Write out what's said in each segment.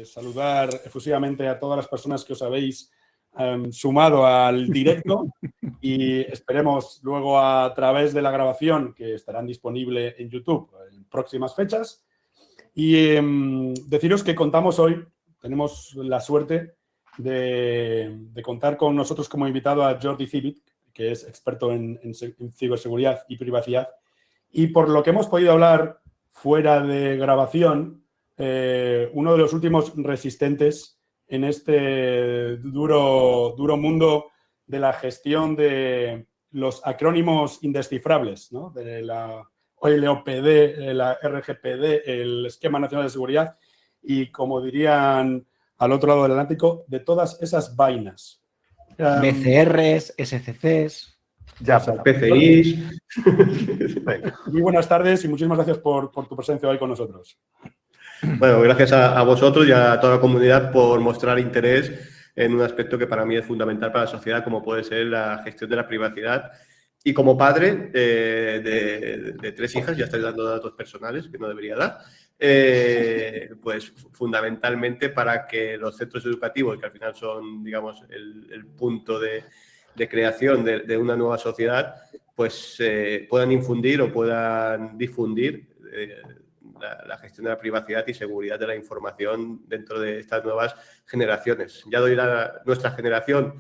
saludar efusivamente a todas las personas que os habéis sumado al directo y esperemos luego a través de la grabación que estarán disponible en YouTube en próximas fechas. Y deciros que contamos hoy, tenemos la suerte de contar con nosotros como invitado a Jordi Civit, que es experto en ciberseguridad y privacidad. Y por lo que hemos podido hablar fuera de grabación, uno de los últimos resistentes en este duro mundo de la gestión de los acrónimos indescifrables, ¿no? De la OLOPD, la RGPD, el Esquema Nacional de Seguridad y, como dirían al otro lado del Atlántico, de todas esas vainas. BCRs, SCCs... Ya, PCIs. Muy buenas tardes y muchísimas gracias por tu presencia hoy con nosotros. Bueno, gracias a vosotros y a toda la comunidad por mostrar interés en un aspecto que para mí es fundamental para la sociedad, como puede ser la gestión de la privacidad. Y como padre de 3 hijas, ya estoy dando datos personales que no debería dar, pues fundamentalmente para que los centros educativos, que al final son, digamos, el punto de creación de una nueva sociedad, pues puedan infundir o puedan difundir la gestión de la privacidad y seguridad de la información dentro de estas nuevas generaciones. Ya doy nuestra generación,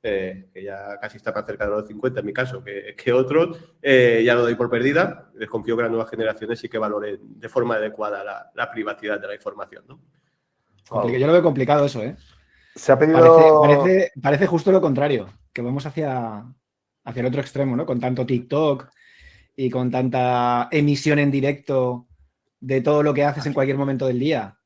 que ya casi está más cerca de los 50 en mi caso que otros, ya lo doy por perdida. Les confío que las nuevas generaciones sí que valoren de forma adecuada la privacidad de la información, ¿no? Yo lo veo complicado eso, ¿eh? Se ha pedido... Parece justo lo contrario, que vamos hacia el otro extremo, ¿no? Con tanto TikTok y con tanta emisión en directo de todo lo que haces en cualquier momento del día.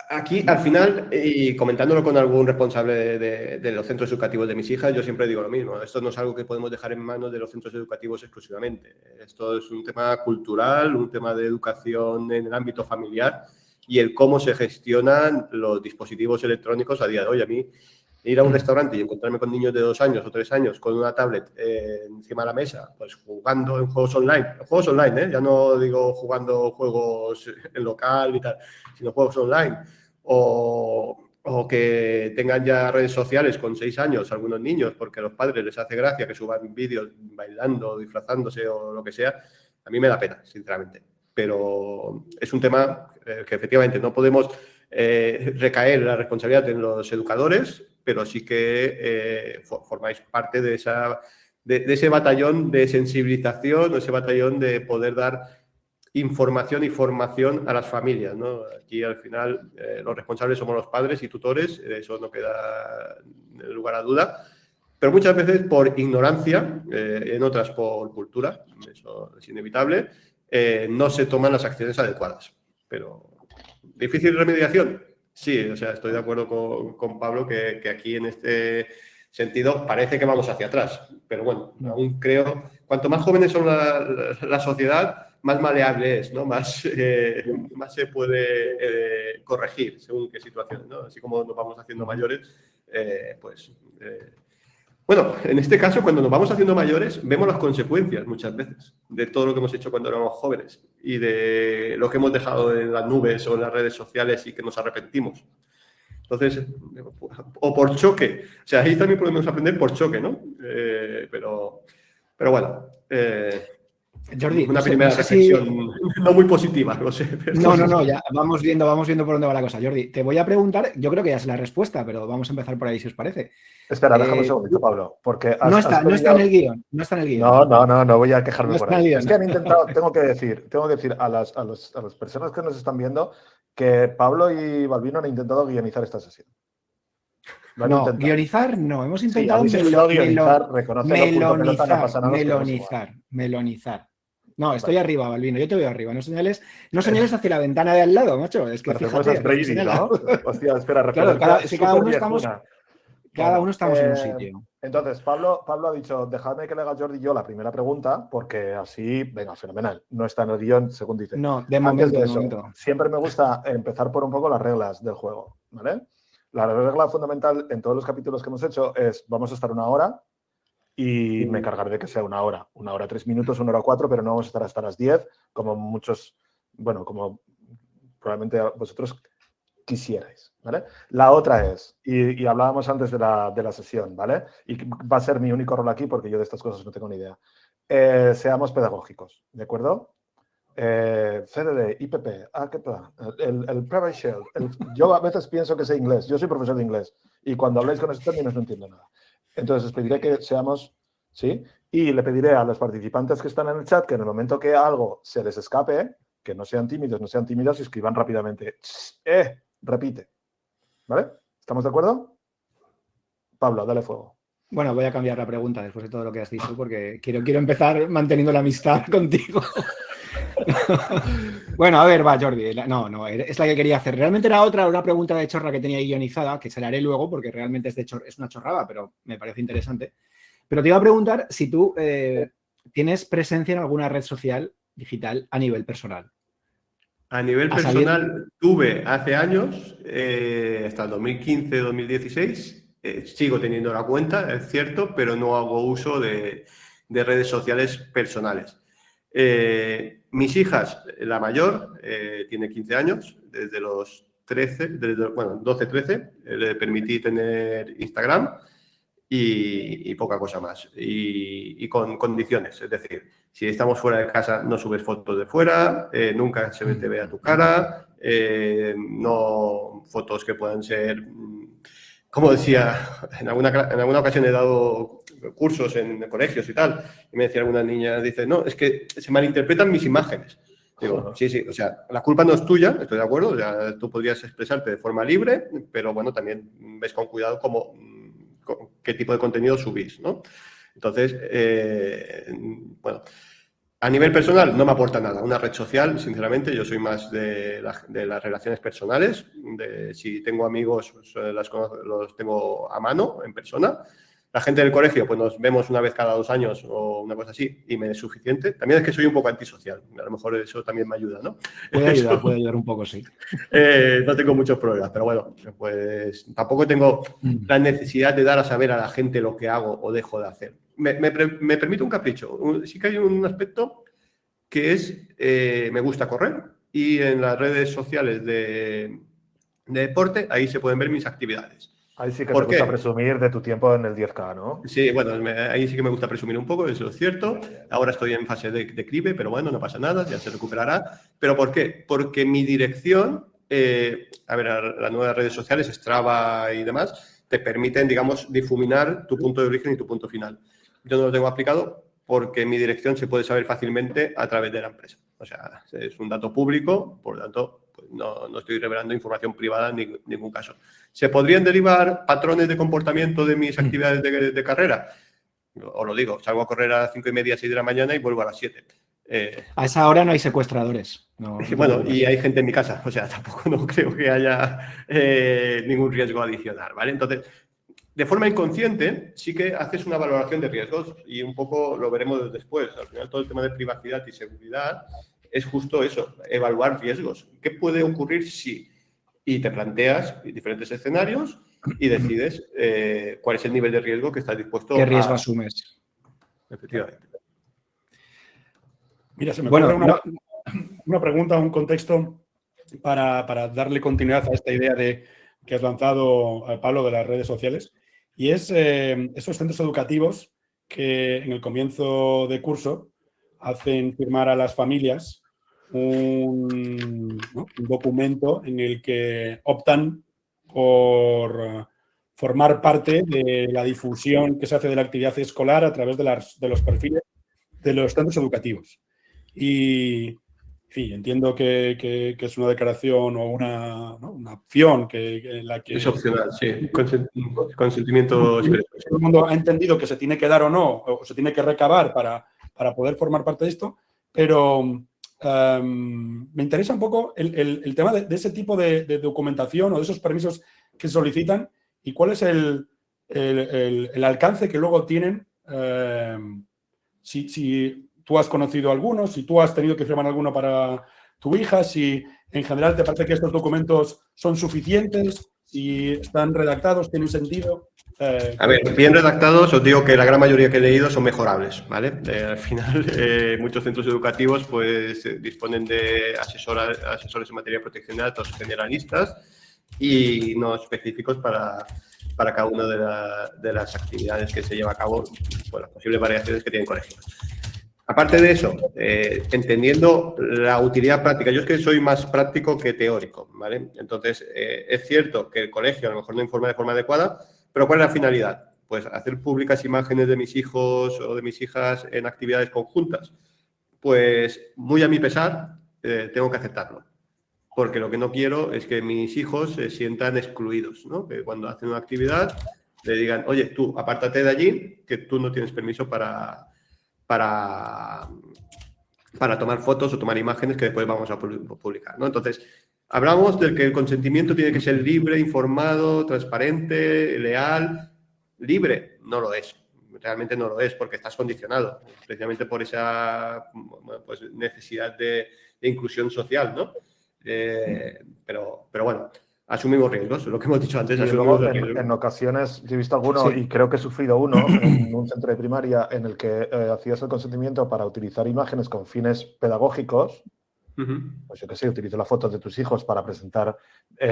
Aquí, al final, y comentándolo con algún responsable de los centros educativos de mis hijas, yo siempre digo lo mismo. Esto no es algo que podemos dejar en manos de los centros educativos exclusivamente. Esto es un tema cultural, un tema de educación en el ámbito familiar y el cómo se gestionan los dispositivos electrónicos a día de hoy. A mí, ir a un restaurante y encontrarme con niños de 2 años o 3 años con una tablet encima de la mesa, pues jugando en juegos online, ya no digo jugando juegos en local y tal, sino juegos online, o que tengan ya redes sociales con 6 años algunos niños porque a los padres les hace gracia que suban vídeos bailando, disfrazándose o lo que sea, a mí me da pena, sinceramente. Pero es un tema que efectivamente no podemos recaer la responsabilidad en los educadores, pero sí que formáis parte de ese batallón de sensibilización, o ese batallón de poder dar información y formación a las familias, ¿no? Aquí al final los responsables somos los padres y tutores, eso no queda lugar a duda, pero muchas veces por ignorancia, en otras por cultura, eso es inevitable, no se toman las acciones adecuadas. Pero, ¿difícil remediación? Sí, o sea, estoy de acuerdo con Pablo que aquí en este sentido parece que vamos hacia atrás, pero bueno, aún creo, cuanto más jóvenes son la sociedad, más maleable es, ¿no? Más se puede corregir según qué situaciones, ¿no? Así como nos vamos haciendo mayores, bueno, en este caso, cuando nos vamos haciendo mayores, vemos las consecuencias muchas veces de todo lo que hemos hecho cuando éramos jóvenes y de lo que hemos dejado en las nubes o en las redes sociales y que nos arrepentimos. Entonces, o por choque, o sea, ahí también podemos aprender por choque, ¿no? Pero bueno, Jordi, una primera reflexión no muy positiva, lo sé. Pero... No, ya vamos viendo por dónde va la cosa. Jordi, te voy a preguntar, yo creo que ya es la respuesta, pero vamos a empezar por ahí si os parece. Espera, déjame un segundito, Pablo, porque no está en el guión, No voy a quejarme por ahí. Es que han intentado, tengo que decir a las personas que nos están viendo que Pablo y Balbino han intentado guionizar esta sesión. No, guionizar no, hemos intentado melonizar. No, estoy arriba, Balbino, yo te veo arriba. No señales hacia la ventana de al lado, macho. Es que fíjate. Brady, ¿no? Hostia, espera, claro, cada uno estamos en un sitio. Entonces, Pablo ha dicho, dejadme que le haga Jordi yo la primera pregunta, porque así, venga, fenomenal. No está en el guión, según dice. No, de momento. Siempre me gusta empezar por un poco las reglas del juego, ¿vale? La regla fundamental en todos los capítulos que hemos hecho es, vamos a estar 1 hora y me encargaré de que sea 1 hora. 1 hora 3 minutos, 1 hora 4, pero no vamos a estar hasta las 10, como muchos, bueno, como probablemente vosotros quisierais, ¿vale? La otra es, y hablábamos antes de la sesión, ¿vale? Y va a ser mi único rol aquí porque yo de estas cosas no tengo ni idea. Seamos pedagógicos, ¿de acuerdo? CDD, IPP, ¿qué tal? El Private Shell. Yo a veces pienso que sé inglés. Yo soy profesor de inglés y cuando habláis con esos términos no entiendo nada. Entonces os pediré que seamos, ¿sí? Y le pediré a los participantes que están en el chat que en el momento que algo se les escape, que no sean tímidos, no sean tímidas y escriban rápidamente. Repite. ¿Vale? ¿Estamos de acuerdo? Pablo, dale fuego. Bueno, voy a cambiar la pregunta después de todo lo que has dicho porque quiero empezar manteniendo la amistad contigo. Bueno, a ver, va, Jordi. No, es la que quería hacer. Realmente era una pregunta de chorra que tenía guionizada, que se la haré luego porque realmente es una chorrada, pero me parece interesante. Pero te iba a preguntar si tú tienes presencia en alguna red social digital a nivel personal. A nivel personal, tuve hace años, hasta el 2015-2016, sigo teniendo la cuenta, es cierto, pero no hago uso de redes sociales personales. Mis hijas, la mayor, tiene 15 años, desde los 12-13, le permití tener Instagram y poca cosa más. Y con condiciones, es decir, si estamos fuera de casa no subes fotos de fuera, nunca se te vea tu cara, no fotos que puedan ser... Como decía, en alguna ocasión he dado cursos en colegios y tal, y me decía alguna niña, dice, no, es que se malinterpretan mis imágenes. Digo, sí, o sea, la culpa no es tuya, estoy de acuerdo, o sea, tú podrías expresarte de forma libre, pero bueno, también ves con cuidado qué tipo de contenido subís, ¿no? Entonces, bueno, a nivel personal no me aporta nada. Una red social, sinceramente, yo soy más de las relaciones personales. Si tengo amigos, pues, los tengo a mano, en persona. La gente del colegio, pues nos vemos una vez cada 2 años o una cosa así y me es suficiente. También es que soy un poco antisocial. A lo mejor eso también me ayuda, ¿no? Puede ayudar un poco, sí. No tengo muchos problemas, pero bueno, pues tampoco tengo la necesidad de dar a saber a la gente lo que hago o dejo de hacer. Me permite un capricho. Sí que hay un aspecto que es, me gusta correr y en las redes sociales de deporte, ahí se pueden ver mis actividades. Ahí sí que te gusta presumir de tu tiempo en el 10K, ¿no? Sí, bueno, ahí sí que me gusta presumir un poco, eso es cierto. Ahora estoy en fase de cribe, pero bueno, no pasa nada, ya se recuperará. ¿Pero por qué? Porque mi dirección, a ver, las nuevas redes sociales, Strava y demás, te permiten, digamos, difuminar tu punto de origen y tu punto final. Yo no lo tengo aplicado porque mi dirección se puede saber fácilmente a través de la empresa. O sea, es un dato público, por lo tanto, pues no estoy revelando información privada en ningún caso. ¿Se podrían derivar patrones de comportamiento de mis actividades de carrera? Os lo digo, salgo a correr a las 5:30, 6 de la mañana y vuelvo a las 7. A esa hora no hay secuestradores. Bueno, y hay gente en mi casa, o sea, tampoco no creo que haya ningún riesgo adicional, ¿vale? Entonces, de forma inconsciente, sí que haces una valoración de riesgos y un poco lo veremos después. Al final, todo el tema de privacidad y seguridad es justo eso, evaluar riesgos. ¿Qué puede ocurrir si? Y te planteas diferentes escenarios y decides cuál es el nivel de riesgo que estás dispuesto a... ¿Qué riesgo asumes? Efectivamente. Mira, se me ocurre una pregunta, un contexto para darle continuidad a esta idea que has lanzado, Pablo, de las redes sociales. Y es esos centros educativos que en el comienzo de curso hacen firmar a las familias un documento en el que optan por formar parte de la difusión que se hace de la actividad escolar a través de los perfiles de los centros educativos. Y, en fin, entiendo que es una declaración o una opción en la que... Es opcional, sí. Consentimiento expreso. Todo el mundo ha entendido que se tiene que dar o no, o se tiene que recabar para poder formar parte de esto, pero me interesa un poco el tema de ese tipo de documentación o de esos permisos que solicitan y cuál es el alcance que luego tienen. Si tú has conocido algunos, si tú has tenido que firmar alguno para tu hija, si en general te parece que estos documentos son suficientes, si están redactados, tienen sentido. A ver, bien redactados, os digo que la gran mayoría que he leído son mejorables, ¿vale? Al final, muchos centros educativos pues disponen de asesores en materia de protección de datos generalistas y no específicos para cada una de las actividades que se lleva a cabo, pues las posibles variaciones que tienen colegios. Aparte de eso, entendiendo la utilidad práctica, yo es que soy más práctico que teórico, ¿vale? Entonces, es cierto que el colegio a lo mejor no informa de forma adecuada, pero ¿cuál es la finalidad? Pues hacer públicas imágenes de mis hijos o de mis hijas en actividades conjuntas. Pues muy a mi pesar, tengo que aceptarlo. Porque lo que no quiero es que mis hijos se sientan excluidos, ¿no? Que cuando hacen una actividad le digan, oye, tú, apártate de allí, que tú no tienes permiso para tomar fotos o tomar imágenes que después vamos a publicar, ¿no? Entonces, hablamos de que el consentimiento tiene que ser libre, informado, transparente, leal. Libre no lo es. Realmente no lo es porque estás condicionado, precisamente por esa pues, necesidad de inclusión social, ¿no? Pero bueno, asumimos riesgos, lo que hemos dicho antes. Y luego, en ocasiones, yo he visto alguno, y creo que he sufrido uno en un centro de primaria en el que hacías el consentimiento para utilizar imágenes con fines pedagógicos. Pues yo qué sé, utilizo las fotos de tus hijos para presentar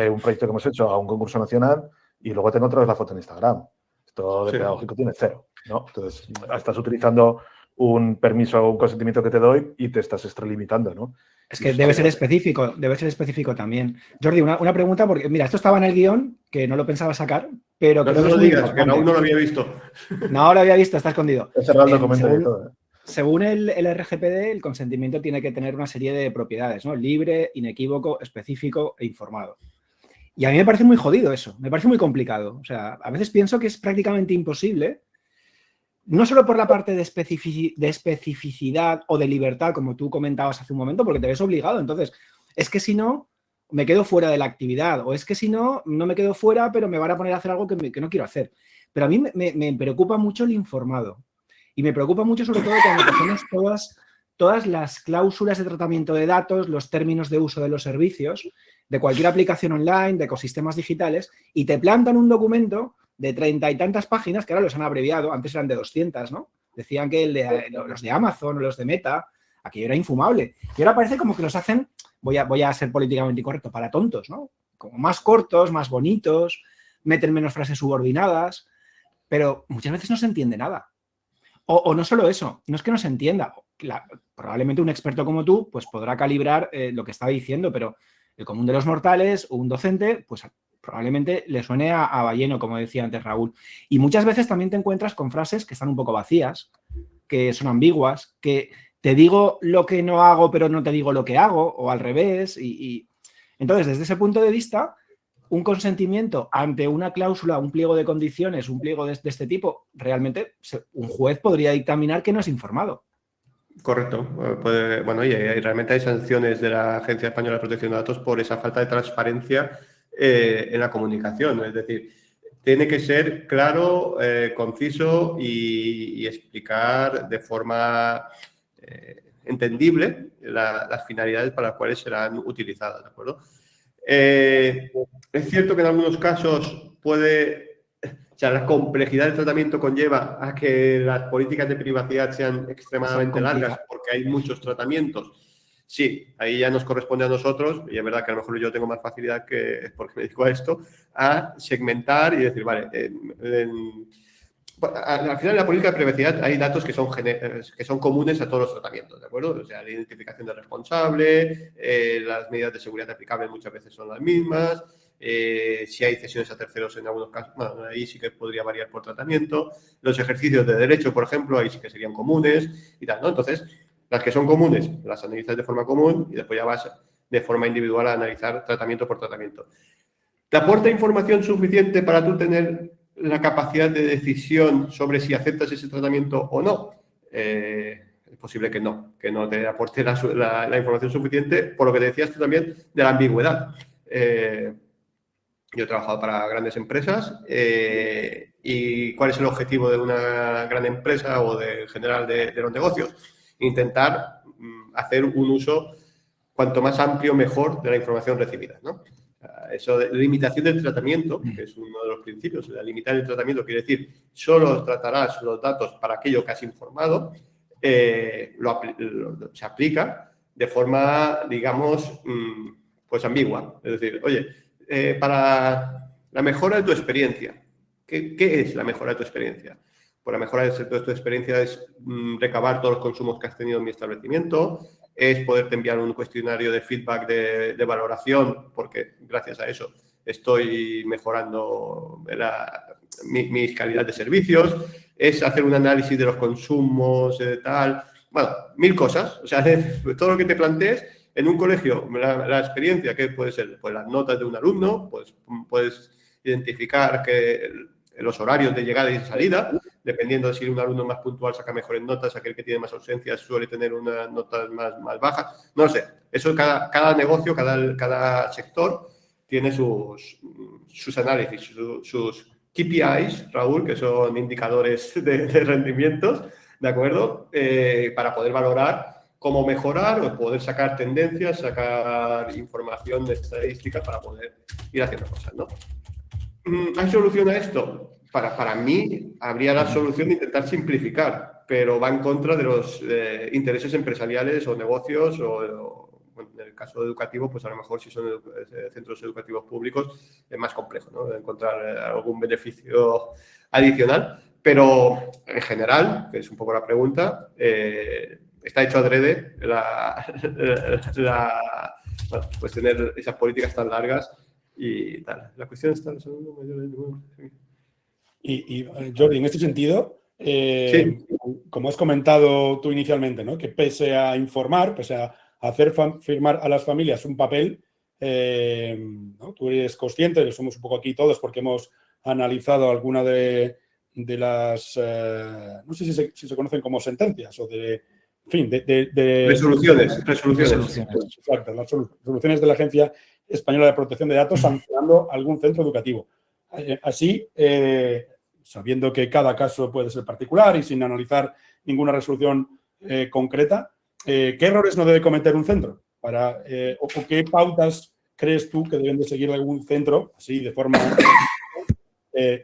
un proyecto que hemos hecho a un concurso nacional y luego tengo otra vez la foto en Instagram. Esto de pedagógico tiene 0, ¿no? Entonces, estás utilizando un permiso o un consentimiento que te doy y te estás extralimitando, ¿no? Es que debe ser específico también. Jordi, una pregunta, porque mira, esto estaba en el guión, que no lo pensaba sacar, pero no lo digas, que aún no lo había visto. No lo había visto, está escondido. He cerrado el documento y todo, Según el RGPD, el consentimiento tiene que tener una serie de propiedades, ¿no? Libre, inequívoco, específico e informado. Y a mí me parece muy jodido eso, me parece muy complicado. O sea, a veces pienso que es prácticamente imposible, no solo por la parte de especificidad o de libertad, como tú comentabas hace un momento, porque te ves obligado. Entonces, es que si no, me quedo fuera de la actividad, o es que si no, no me quedo fuera, pero me van a poner a hacer algo que no quiero hacer. Pero a mí me preocupa mucho el informado. Y me preocupa mucho sobre todo cuando cogemos todas las cláusulas de tratamiento de datos, los términos de uso de los servicios, de cualquier aplicación online, de ecosistemas digitales, y te plantan un documento de 30 y tantas páginas, que ahora los han abreviado, antes eran de 200, ¿no? Decían que los de Amazon o los de Meta, aquello era infumable. Y ahora parece como que los hacen, voy a ser políticamente incorrecto, para tontos, ¿no? Como más cortos, más bonitos, meten menos frases subordinadas, pero muchas veces no se entiende nada. O no solo eso, no es que no se entienda. Probablemente un experto como tú pues podrá calibrar lo que está diciendo, pero el común de los mortales o un docente, pues probablemente le suene a balleno, como decía antes Raúl. Y muchas veces también te encuentras con frases que están un poco vacías, que son ambiguas, que te digo lo que no hago, pero no te digo lo que hago, o al revés. Entonces, desde ese punto de vista, un consentimiento ante una cláusula, un pliego de condiciones, un pliego de este tipo, realmente un juez podría dictaminar que no es informado. Correcto. Bueno, y realmente hay sanciones de la Agencia Española de Protección de Datos por esa falta de transparencia en la comunicación. Es decir, tiene que ser claro, conciso y explicar de forma entendible las finalidades para las cuales serán utilizadas, ¿de acuerdo? Es cierto que en algunos casos la complejidad del tratamiento conlleva a que las políticas de privacidad sean extremadamente largas porque hay muchos tratamientos. Sí, ahí ya nos corresponde a nosotros, y es verdad que a lo mejor yo tengo más facilidad, que porque me dedico a esto, a segmentar y decir, vale, al final en la política de privacidad hay datos que son comunes a todos los tratamientos, ¿de acuerdo? O sea, la identificación del responsable, las medidas de seguridad aplicables muchas veces son las mismas, si hay cesiones a terceros en algunos casos, bueno, ahí sí que podría variar por tratamiento, los ejercicios de derecho, por ejemplo, ahí sí que serían comunes y tal, ¿no? Entonces, las que son comunes las analizas de forma común y después ya vas de forma individual a analizar tratamiento por tratamiento. ¿Te aporta información suficiente para tú tener la capacidad de decisión sobre si aceptas ese tratamiento o no? Es posible que no te aporte la información suficiente, por lo que decías tú también de la ambigüedad. Yo he trabajado para grandes empresas y ¿cuál es el objetivo de una gran empresa o en general de los negocios? Intentar hacer un uso cuanto más amplio mejor de la información recibida, ¿no? Eso de limitación del tratamiento, que es uno de los principios, limitar el tratamiento quiere decir solo tratarás los datos para aquello que has informado, se aplica de forma, digamos, pues ambigua. Es decir, oye, para la mejora de tu experiencia. ¿Qué es la mejora de tu experiencia? Pues la mejora de tu experiencia es recabar todos los consumos que has tenido en mi establecimiento, es poderte enviar un cuestionario de feedback de valoración, porque gracias a eso estoy mejorando mi calidad de servicios, es hacer un análisis de los consumos, tal, bueno, 1000 cosas. O sea, todo lo que te plantees en un colegio, la experiencia que puede ser, pues las notas de un alumno, pues puedes identificar los horarios de llegada y de salida, dependiendo de si un alumno más puntual saca mejores notas, aquel que tiene más ausencias suele tener unas notas más bajas. No lo sé. Eso cada negocio, cada sector tiene sus análisis, sus KPIs, Raúl, que son indicadores de rendimientos, ¿de acuerdo? Para poder valorar cómo mejorar o poder sacar tendencias, sacar información de estadística para poder ir haciendo cosas, ¿no? ¿Hay solución a esto? Para mí, habría la solución de intentar simplificar, pero va en contra de los intereses empresariales o negocios o en el caso educativo, pues a lo mejor si son centros educativos públicos es más complejo, ¿no? De encontrar algún beneficio adicional, pero en general, que es un poco la pregunta, está hecho adrede bueno, pues tener esas políticas tan largas y tal. La cuestión está resolviendo mayores. Y Jordi, en este sentido, Sí. como has comentado tú inicialmente, ¿no? Que pese a informar, pese a hacer firmar a las familias un papel, ¿no? Tú eres consciente, lo somos un poco aquí todos porque hemos analizado alguna de las, no sé si se conocen como sentencias o de, en fin, de Resoluciones. Exacto, las resoluciones de la Agencia Española de Protección de Datos sancionando algún centro educativo. Así, sabiendo que cada caso puede ser particular y sin analizar ninguna resolución concreta, ¿qué errores no debe cometer un centro? ¿O qué pautas crees tú que deben de seguir algún centro, así de forma,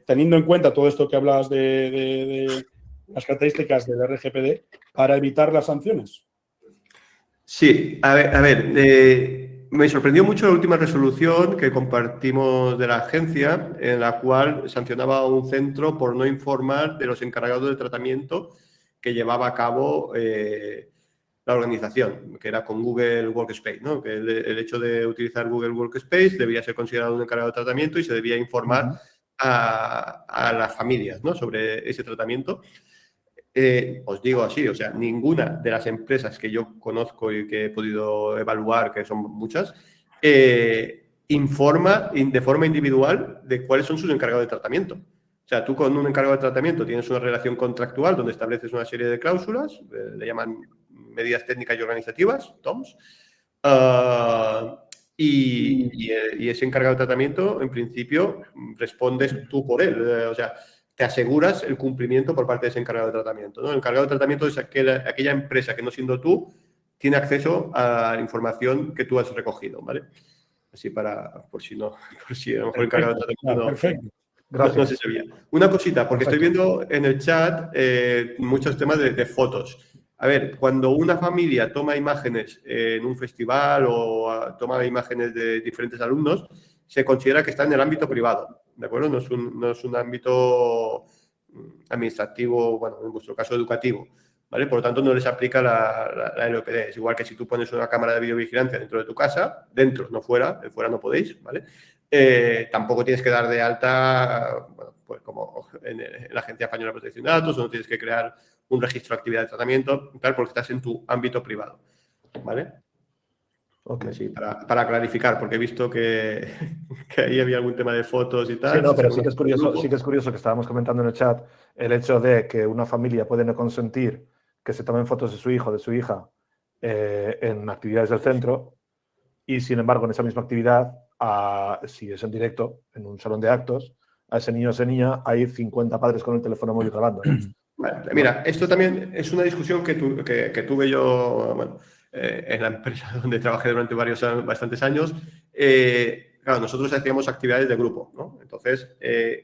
teniendo en cuenta todo esto que hablas de las características del RGPD, para evitar las sanciones? Sí, a ver, me sorprendió mucho la última resolución que compartimos de la agencia, en la cual sancionaba a un centro por no informar de los encargados de tratamiento que llevaba a cabo la organización, que era con Google Workspace, ¿no? Que el hecho de utilizar Google Workspace debía ser considerado un encargado de tratamiento y se debía informar a las familias, ¿no? Sobre ese tratamiento. Os digo así, o sea, ninguna de las empresas que yo conozco y que he podido evaluar, que son muchas, informa de forma individual de cuáles son sus encargados de tratamiento. O sea, tú con un encargado de tratamiento tienes una relación contractual donde estableces una serie de cláusulas, le llaman medidas técnicas y organizativas, TOMS, y ese encargado de tratamiento, en principio, respondes tú por él. O sea, te aseguras el cumplimiento por parte de ese encargado de tratamiento, ¿no? El encargado de tratamiento es aquella empresa que, no siendo tú, tiene acceso a la información que tú has recogido, ¿vale? Así por si a lo mejor el encargado de tratamiento no se sabía. Una cosita, porque estoy viendo en el chat muchos temas de fotos. A ver, cuando una familia toma imágenes en un festival o toma imágenes de diferentes alumnos, se considera que está en el ámbito privado, ¿de acuerdo? No es un ámbito administrativo, bueno, en vuestro caso educativo, ¿vale? Por lo tanto, no les aplica la LOPD. Es igual que si tú pones una cámara de videovigilancia dentro de tu casa, dentro, no fuera, fuera no podéis, ¿vale? Tampoco tienes que dar de alta, bueno, pues como en la Agencia Española de Protección de Datos, o no tienes que crear un registro de actividad de tratamiento, tal, porque estás en tu ámbito privado, ¿vale? Okay. Sí, para clarificar, porque he visto que ahí había algún tema de fotos y tal. Sí, no, pero sí que es curioso que estábamos comentando en el chat el hecho de que una familia puede no consentir que se tomen fotos de su hijo o de su hija en actividades del centro y, sin embargo, en esa misma actividad, si es en directo, en un salón de actos, a ese niño o esa niña hay 50 padres con el teléfono móvil grabando. Vale, mira, esto también es una discusión que tuve yo, bueno, en la empresa donde trabajé durante bastantes años. Claro, nosotros hacíamos actividades de grupo, ¿no? Entonces,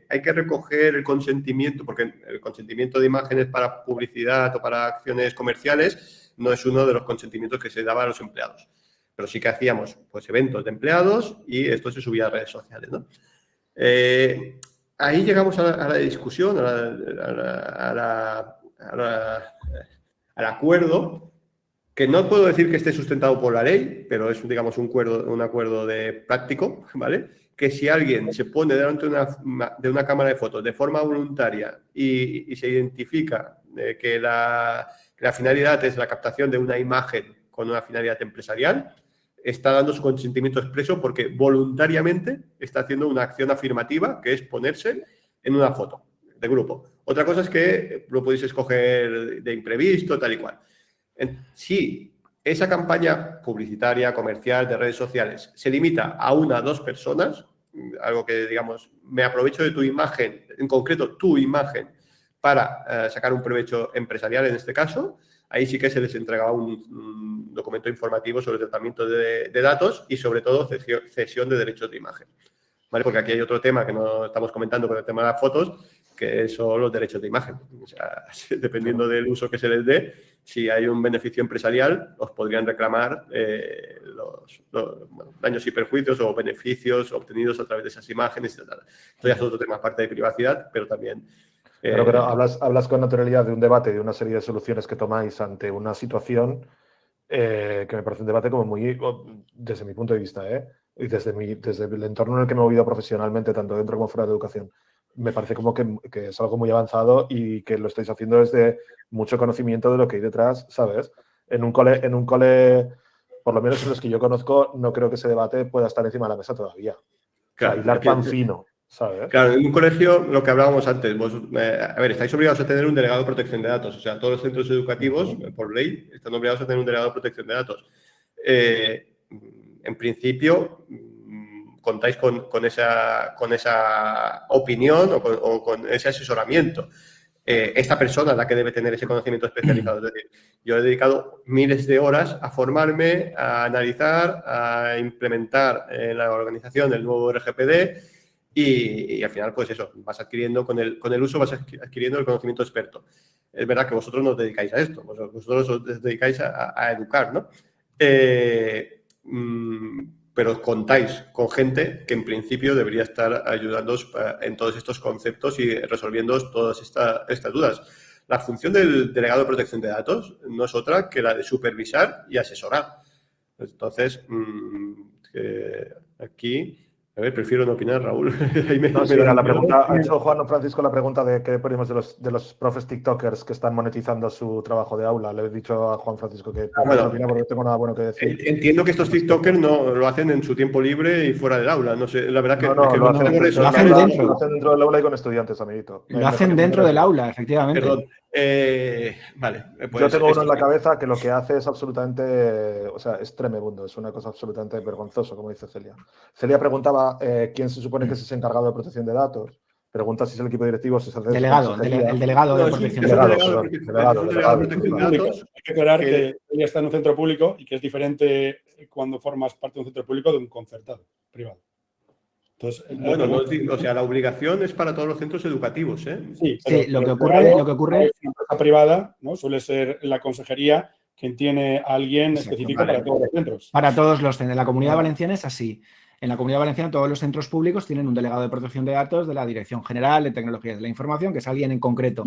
hay que recoger el consentimiento, porque el consentimiento de imágenes para publicidad o para acciones comerciales no es uno de los consentimientos que se daba a los empleados. pero sí que hacíamos pues, eventos de empleados y esto se subía a redes sociales, ¿no? Ahí llegamos a la discusión, al acuerdo, que no puedo decir que esté sustentado por la ley, pero es, digamos, un acuerdo de práctico, ¿vale? Que si alguien se pone delante de una cámara de fotos de forma voluntaria y se identifica que la finalidad es la captación de una imagen con una finalidad empresarial, está dando su consentimiento expreso porque voluntariamente está haciendo una acción afirmativa, que es ponerse en una foto de grupo. Otra cosa es que lo podéis escoger de imprevisto, tal y cual. Si esa campaña publicitaria, comercial, de redes sociales, se limita a 1 o 2 personas, algo que, digamos, me aprovecho de tu imagen, en concreto tu imagen, para sacar un provecho empresarial en este caso, ahí sí que se les entregaba un documento informativo sobre tratamiento de datos y, sobre todo, cesión de derechos de imagen. ¿Vale? Porque aquí hay otro tema que no estamos comentando con el tema de las fotos, que son los derechos de imagen. O sea, dependiendo del uso que se les dé, si hay un beneficio empresarial, os podrían reclamar daños y perjuicios o beneficios obtenidos a través de esas imágenes, etc. Esto ya es otro tema, aparte de privacidad, pero también... Pero hablas con naturalidad de un debate, de una serie de soluciones que tomáis ante una situación que me parece un debate como muy, desde mi punto de vista, y desde el entorno en el que me he movido profesionalmente, tanto dentro como fuera de educación, me parece como que es algo muy avanzado y que lo estáis haciendo desde mucho conocimiento de lo que hay detrás, ¿sabes? En un cole, por lo menos en los que yo conozco, no creo que ese debate pueda estar encima de la mesa todavía. Claro, hilar pan fino, ¿sabes? Claro, en un colegio, lo que hablábamos antes, a ver, estáis obligados a tener un delegado de protección de datos. O sea, todos los centros educativos, por ley, están obligados a tener un delegado de protección de datos. En principio, contáis con esa opinión o con ese asesoramiento. Esta persona es la que debe tener ese conocimiento especializado. Es decir, yo he dedicado miles de horas a formarme, a analizar, a implementar en la organización el nuevo RGPD y al final, pues eso, vas adquiriendo con el uso, vas adquiriendo el conocimiento experto. Es verdad que vosotros no os dedicáis a esto, vosotros os dedicáis a educar, ¿no? Pero contáis con gente que en principio debería estar ayudándoos en todos estos conceptos y resolviendo todas estas dudas. La función del delegado de protección de datos no es otra que la de supervisar y asesorar. Entonces, aquí... A ver, prefiero no opinar, Raúl. La pregunta, ha hecho Juan Francisco la pregunta de qué ponemos de los profes tiktokers que están monetizando su trabajo de aula. Le he dicho a Juan Francisco que no opina porque no tengo nada bueno que decir. Entiendo que estos tiktokers no lo hacen en su tiempo libre y fuera del aula. No sé, la verdad que... Lo hacen dentro del aula y con estudiantes, amiguito. Lo hacen dentro del aula, efectivamente. Perdón. Vale. Pues yo tengo uno en la cabeza que lo que hace es absolutamente, o sea, es tremebundo, es una cosa absolutamente vergonzosa, como dice Celia. Celia preguntaba quién se supone que es ese encargado de protección de datos. Pregunta si es el equipo directivo, si es el delegado, el delegado de protección de datos. Hay que aclarar que ella está en un centro público y que es diferente cuando formas parte de un centro público de un concertado privado. Entonces, bueno, o sea, la obligación es para todos los centros educativos, ¿eh? Sí, lo que ocurre en una empresa privada, ¿no? Suele ser la consejería quien tiene a alguien específico para todos los centros. Para todos los centros. En la Comunidad Valenciana es así. En la Comunidad Valenciana todos los centros públicos tienen un delegado de protección de datos de la Dirección General de Tecnologías de la Información, que es alguien en concreto.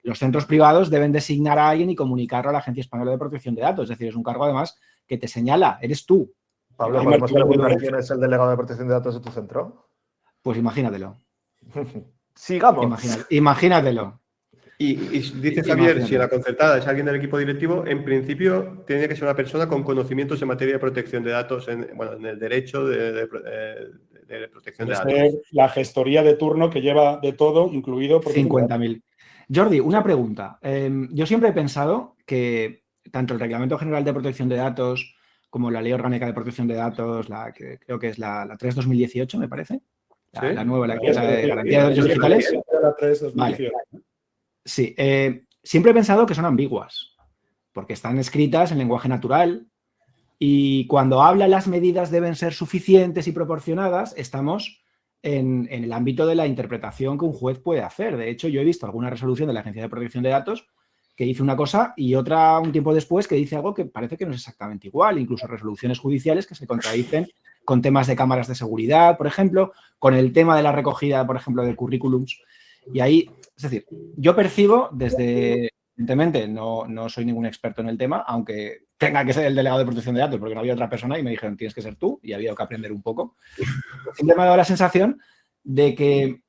Los centros privados deben designar a alguien y comunicarlo a la Agencia Española de Protección de Datos. Es decir, es un cargo además que te señala, eres tú. Pablo, ¿podemos preguntar quién es el delegado de protección de datos de tu centro? Pues imagínatelo. Sigamos. Imagínatelo. Y dice Javier, si la concertada es alguien del equipo directivo, en principio tiene que ser una persona con conocimientos en materia de protección de datos, en el derecho de protección de datos. La gestoría de turno que lleva de todo, incluido... 50.000. Jordi, una pregunta. Yo siempre he pensado que tanto el Reglamento General de Protección de Datos como la Ley Orgánica de Protección de Datos, que creo que es la 3/2018, me parece, la nueva, la de Garantía de Derechos Digitales. La 3/2018. Vale. Sí, siempre he pensado que son ambiguas, porque están escritas en lenguaje natural y cuando habla las medidas deben ser suficientes y proporcionadas, estamos en el ámbito de la interpretación que un juez puede hacer. De hecho, yo he visto alguna resolución de la Agencia de Protección de Datos que dice una cosa y otra un tiempo después que dice algo que parece que no es exactamente igual, incluso resoluciones judiciales que se contradicen con temas de cámaras de seguridad, por ejemplo, con el tema de la recogida, por ejemplo, de currículums. Y ahí, es decir, yo percibo desde, evidentemente, no soy ningún experto en el tema, aunque tenga que ser el delegado de protección de datos, porque no había otra persona y me dijeron, tienes que ser tú, y había que aprender un poco. Siempre me ha dado la sensación de que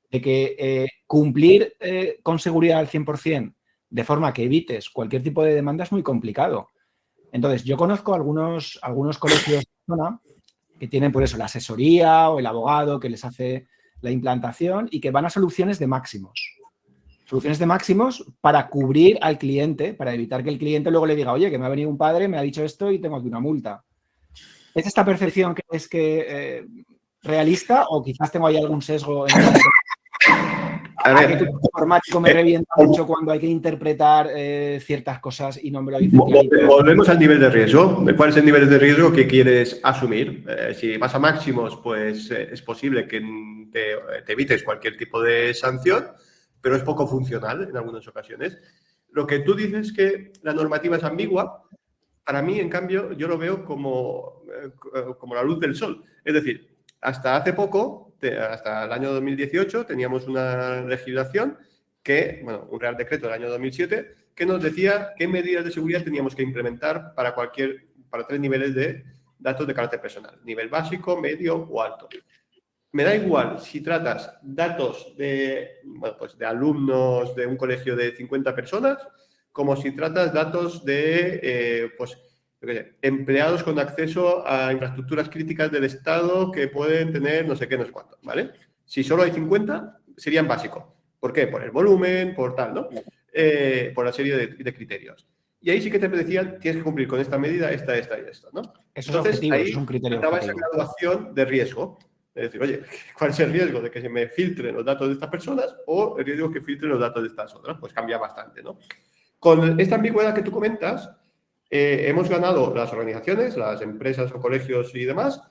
cumplir con seguridad al 100%, de forma que evites cualquier tipo de demanda, es muy complicado. Entonces, yo conozco algunos colegios de zona que tienen por eso la asesoría o el abogado que les hace la implantación y que van a soluciones de máximos. Soluciones de máximos para cubrir al cliente, para evitar que el cliente luego le diga, oye, que me ha venido un padre, me ha dicho esto y tengo aquí una multa. ¿Es esta percepción que es realista o quizás tengo ahí algún sesgo en el A ver, que el informático me revienta mucho cuando hay que interpretar ciertas cosas y no me lo dice clarito? Volvemos al nivel de riesgo. ¿Cuál es el nivel de riesgo que quieres asumir? Si vas a máximos, pues es posible que te evites cualquier tipo de sanción, pero es poco funcional en algunas ocasiones. Lo que tú dices es que la normativa es ambigua. Para mí, en cambio, yo lo veo como la luz del sol. Es decir, hasta hace poco, hasta el año 2018, teníamos una legislación un Real Decreto del año 2007, que nos decía qué medidas de seguridad teníamos que implementar para 3 niveles de datos de carácter personal. Nivel básico, medio o alto. Me da igual si tratas datos de alumnos de un colegio de 50 personas, como si tratas datos de empleados con acceso a infraestructuras críticas del Estado que pueden tener no sé qué, no sé cuánto, ¿vale? Si solo hay 50, serían básicos. ¿Por qué? Por el volumen, por tal, ¿no? Por la serie de criterios. Y ahí sí que te decían, tienes que cumplir con esta medida, esta y esta, ¿no? Eso entonces, es objetivo, ahí eso es un criterio estaba objetivo. esa graduación de riesgo. Es decir, oye, ¿cuál es el riesgo de que se me filtren los datos de estas personas o el riesgo de que filtren los datos de estas otras? Pues cambia bastante, ¿no? Con esta ambigüedad que tú comentas, hemos ganado las organizaciones, las empresas o colegios y demás,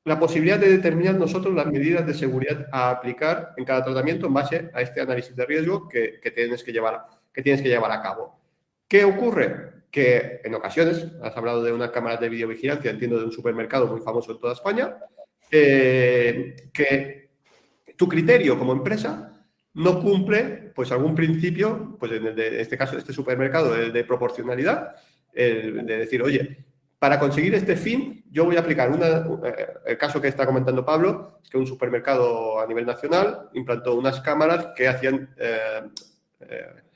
la posibilidad de determinar nosotros las medidas de seguridad a aplicar en cada tratamiento en base a este análisis de riesgo que tienes que llevar a cabo. ¿Qué ocurre? Que en ocasiones, has hablado de unas cámaras de videovigilancia, entiendo de un supermercado muy famoso en toda España, que tu criterio como empresa no cumple pues algún principio, pues en este caso, este supermercado, el de proporcionalidad, el de decir, oye, para conseguir este fin, yo voy a aplicar el caso que está comentando Pablo, es que un supermercado a nivel nacional implantó unas cámaras que hacían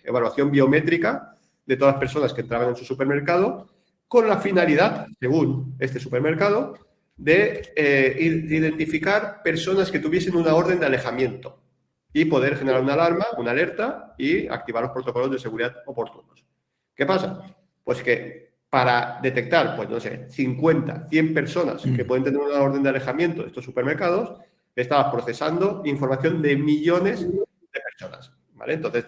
evaluación biométrica de todas las personas que entraban en su supermercado, con la finalidad, según este supermercado, de identificar personas que tuviesen una orden de alejamiento y poder generar una alarma, una alerta y activar los protocolos de seguridad oportunos. ¿Qué pasa? Pues que para detectar, pues no sé, 50, 100 personas que pueden tener una orden de alejamiento de estos supermercados, estabas procesando información de millones de personas, ¿vale? Entonces,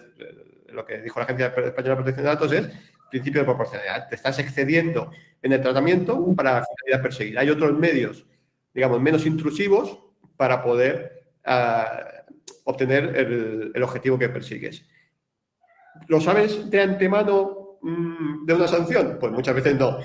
lo que dijo la Agencia Española de Protección de Datos es principio de proporcionalidad. Te estás excediendo en el tratamiento para la finalidad perseguida. Hay otros medios, digamos, menos intrusivos para poder obtener el objetivo que persigues. ¿Lo sabes de antemano de una sanción? Pues muchas veces no.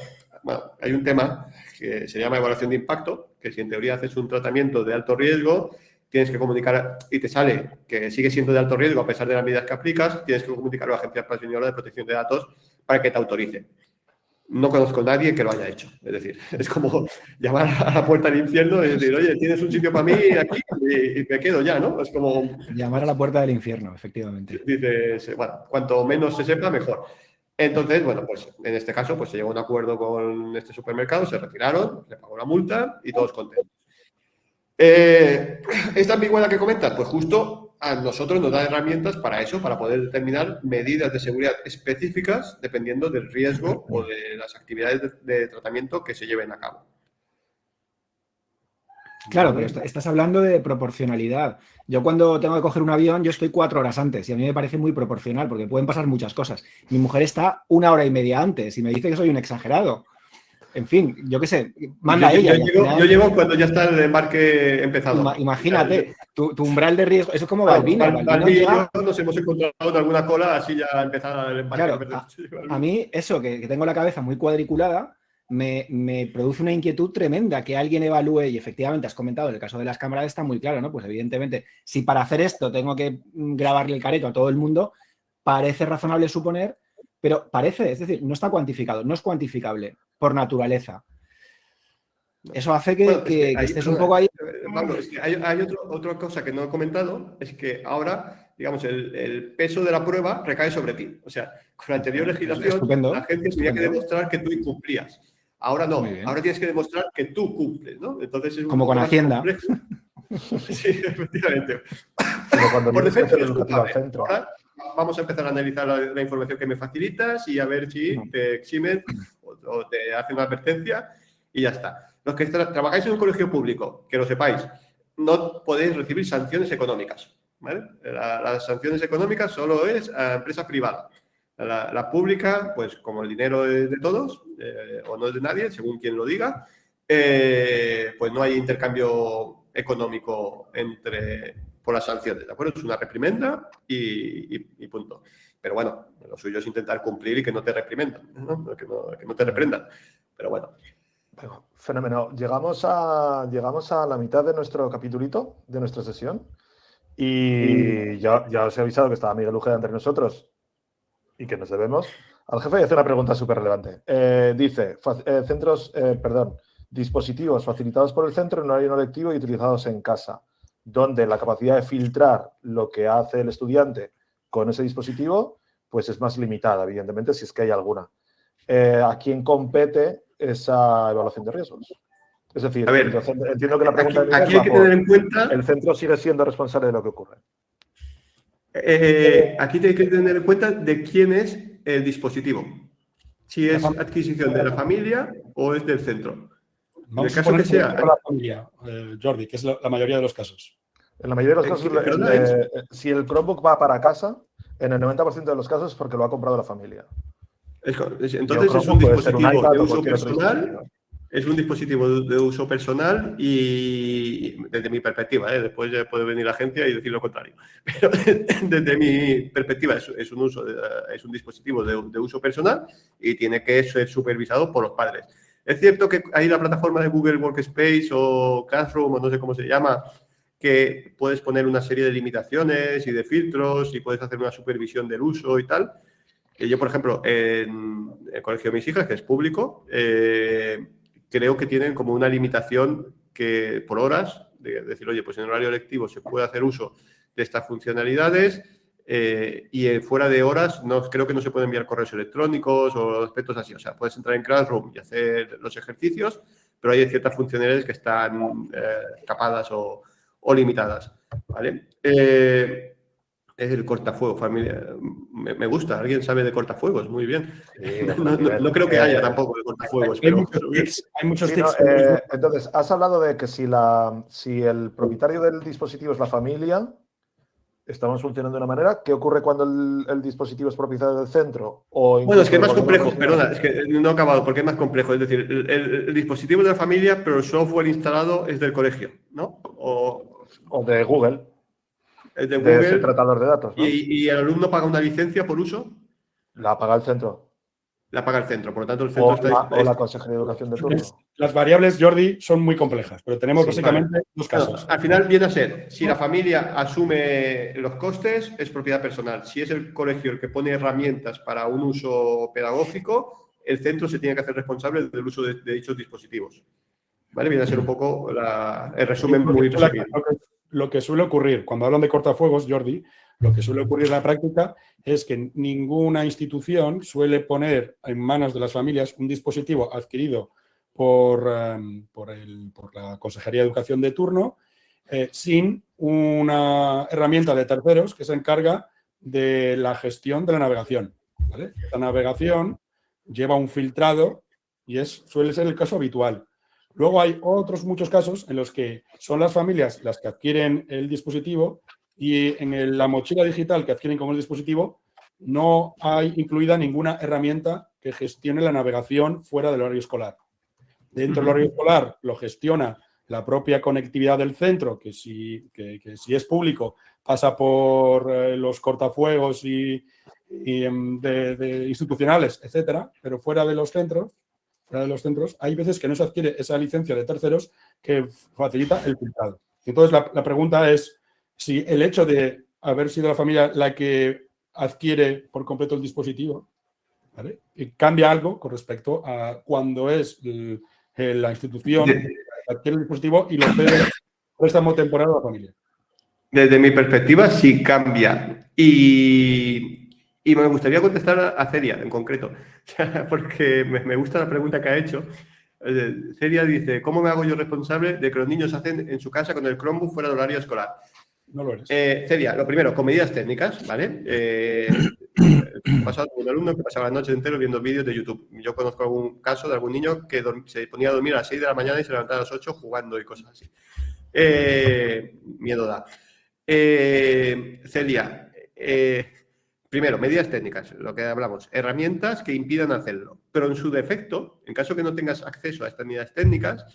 Bueno, hay un tema que se llama evaluación de impacto, que si en teoría haces un tratamiento de alto riesgo, tienes que comunicar y te sale que sigue siendo de alto riesgo a pesar de las medidas que aplicas, tienes que comunicarlo a la Agencia Española de Protección de Datos para que te autorice. No conozco a nadie que lo haya hecho. Es decir, es como llamar a la puerta del infierno y decir, oye, ¿tienes un sitio para mí aquí? Y me quedo ya, ¿no? Es como... Llamar a la puerta del infierno, efectivamente. Dices, bueno, cuanto menos se sepa, mejor. Entonces, bueno, pues en este caso pues se llegó a un acuerdo con este supermercado, se retiraron, le pagó la multa y todos contentos. Esta ambigüedad que comentas, pues justo a nosotros nos da herramientas para eso, para poder determinar medidas de seguridad específicas dependiendo del riesgo o de las actividades de tratamiento que se lleven a cabo. Claro, pero estás hablando de proporcionalidad. Yo cuando tengo que coger un avión, yo estoy 4 horas antes y a mí me parece muy proporcional porque pueden pasar muchas cosas. Mi mujer está 1 hora y media antes y me dice que soy un exagerado. En fin, yo qué sé, manda yo, ella. yo llego cuando ya está el embarque empezado. Imagínate, tu umbral de riesgo, eso es como Claro, Balbina. Balbina y yo nos hemos encontrado en alguna cola así ya empezar el embarque. Claro, a mí eso, que tengo la cabeza muy cuadriculada, me produce una inquietud tremenda que alguien evalúe, y efectivamente has comentado, en el caso de las cámaras está muy claro, ¿no? Pues evidentemente, si para hacer esto tengo que grabarle el careto a todo el mundo, parece razonable suponer, pero parece, es decir, no está cuantificado, no es cuantificable por naturaleza. Eso hace que estés un poco ahí. Pablo, es que hay otra cosa que no he comentado, es que ahora, digamos, el peso de la prueba recae sobre ti. O sea, con la anterior legislación, Estupendo, la gente tenía que demostrar que tú incumplías. Ahora no, Muy bien. ahora tienes que demostrar que tú cumples, ¿no? Entonces es un Como poco con más Hacienda. complejo. Sí, efectivamente. Como cuando Por vienes a defecto hacer eres educativo al culpable. centro. Ahora vamos a empezar a analizar la información que me facilitas y a ver si te eximen o te hacen una advertencia y ya está. Los que trabajáis en un colegio público, que lo sepáis, no podéis recibir sanciones económicas, ¿vale? Las sanciones económicas solo es a empresa privada. La pública, pues como el dinero es de todos o no es de nadie, según quien lo diga, pues no hay intercambio económico por las sanciones, ¿de acuerdo? Es una reprimenda y punto. Pero bueno, lo suyo es intentar cumplir y que no te reprimendan, ¿no? Que no te reprendan. Pero bueno. Fenómeno. Llegamos a la mitad de nuestro capitulito, de nuestra sesión. Y ya os he avisado que estaba Miguel Ujeda entre nosotros y que nos debemos al jefe y hace una pregunta súper relevante. Dice, dispositivos facilitados por el centro en horario no lectivo y utilizados en casa, donde la capacidad de filtrar lo que hace el estudiante con ese dispositivo pues es más limitada, evidentemente, si es que hay alguna. ¿A quién compete esa evaluación de riesgos? Es decir, a ver, entiendo que la pregunta aquí hay que tener en cuenta... El centro sigue siendo responsable de lo que ocurre. Aquí hay que tener en cuenta de quién es el dispositivo. Si es adquisición de la familia o es del centro. Vamos en el caso que sea... la familia, Jordi, que es la mayoría de los casos. En la mayoría de los casos, si el Chromebook va para casa, en el 90% de los casos es porque lo ha comprado la familia. Entonces es un dispositivo de uso personal. Es un dispositivo de uso personal y desde mi perspectiva, después ya puede venir la agencia y decir lo contrario. Pero desde mi perspectiva es un dispositivo de uso personal y tiene que ser supervisado por los padres. Es cierto que hay la plataforma de Google Workspace o Classroom o no sé cómo se llama, que puedes poner una serie de limitaciones y de filtros y puedes hacer una supervisión del uso y tal. Yo, por ejemplo, en el colegio de mis hijas, que es público, creo que tienen como una limitación que por horas, de decir, oye, pues en horario lectivo se puede hacer uso de estas funcionalidades y fuera de horas creo que no se pueden enviar correos electrónicos o aspectos así. O sea, puedes entrar en Classroom y hacer los ejercicios, pero hay ciertas funcionalidades que están capadas o limitadas, ¿vale? Es el cortafuego, familia. Me gusta. ¿Alguien sabe de cortafuegos? Muy bien. Sí, no creo que haya tampoco de cortafuegos. Pero hay muchos tips. Entonces, has hablado de que si el propietario del dispositivo es la familia, estamos funcionando de una manera. ¿Qué ocurre cuando el dispositivo es propietario del centro? Bueno, es que es más complejo. Perdona, es que no he acabado porque es más complejo. Es decir, el dispositivo es de la familia, pero el software instalado es del colegio, ¿no? O de Google. De Google, ese tratador de datos, ¿no? ¿Y el alumno paga una licencia por uso? La paga el centro. La paga el centro, por lo tanto el centro o la Consejería de Educación de turno. Las variables, Jordi, son muy complejas, pero tenemos básicamente dos casos. Al final viene a ser, si la familia asume los costes, es propiedad personal. Si es el colegio el que pone herramientas para un uso pedagógico, el centro se tiene que hacer responsable del uso de dichos dispositivos. ¿Vale? Viene a ser un poco el resumen muy resumido. Lo que suele ocurrir cuando hablan de cortafuegos, Jordi, lo que suele ocurrir en la práctica es que ninguna institución suele poner en manos de las familias un dispositivo adquirido por la Consejería de Educación de turno sin una herramienta de terceros que se encarga de la gestión de la navegación, ¿vale? La navegación lleva un filtrado y suele ser el caso habitual. Luego hay otros muchos casos en los que son las familias las que adquieren el dispositivo y en la mochila digital que adquieren como el dispositivo no hay incluida ninguna herramienta que gestione la navegación fuera del horario escolar. Dentro del horario escolar lo gestiona la propia conectividad del centro, que si es público pasa por los cortafuegos de institucionales, etcétera, pero fuera de los centros, hay veces que no se adquiere esa licencia de terceros que facilita el filtrado. Entonces, la pregunta es si el hecho de haber sido la familia la que adquiere por completo el dispositivo, ¿vale?, cambia algo con respecto a cuando es la institución que adquiere el dispositivo y lo cede préstamo temporal a la familia. Desde mi perspectiva, sí cambia. Y me gustaría contestar a Celia en concreto, porque me gusta la pregunta que ha hecho. Celia dice, ¿cómo me hago yo responsable de que los niños hacen en su casa con el Chromebook fuera del horario escolar? No lo eres. Celia, lo primero, con medidas técnicas, ¿vale? He pasado con un alumno que pasaba la noche entera viendo vídeos de YouTube. Yo conozco algún caso de algún niño que se ponía a dormir a las 6 de la mañana y se levantaba a las 8 jugando y cosas así. Miedo da. Celia, primero, medidas técnicas, lo que hablamos, herramientas que impidan hacerlo, pero en su defecto, en caso que no tengas acceso a estas medidas técnicas,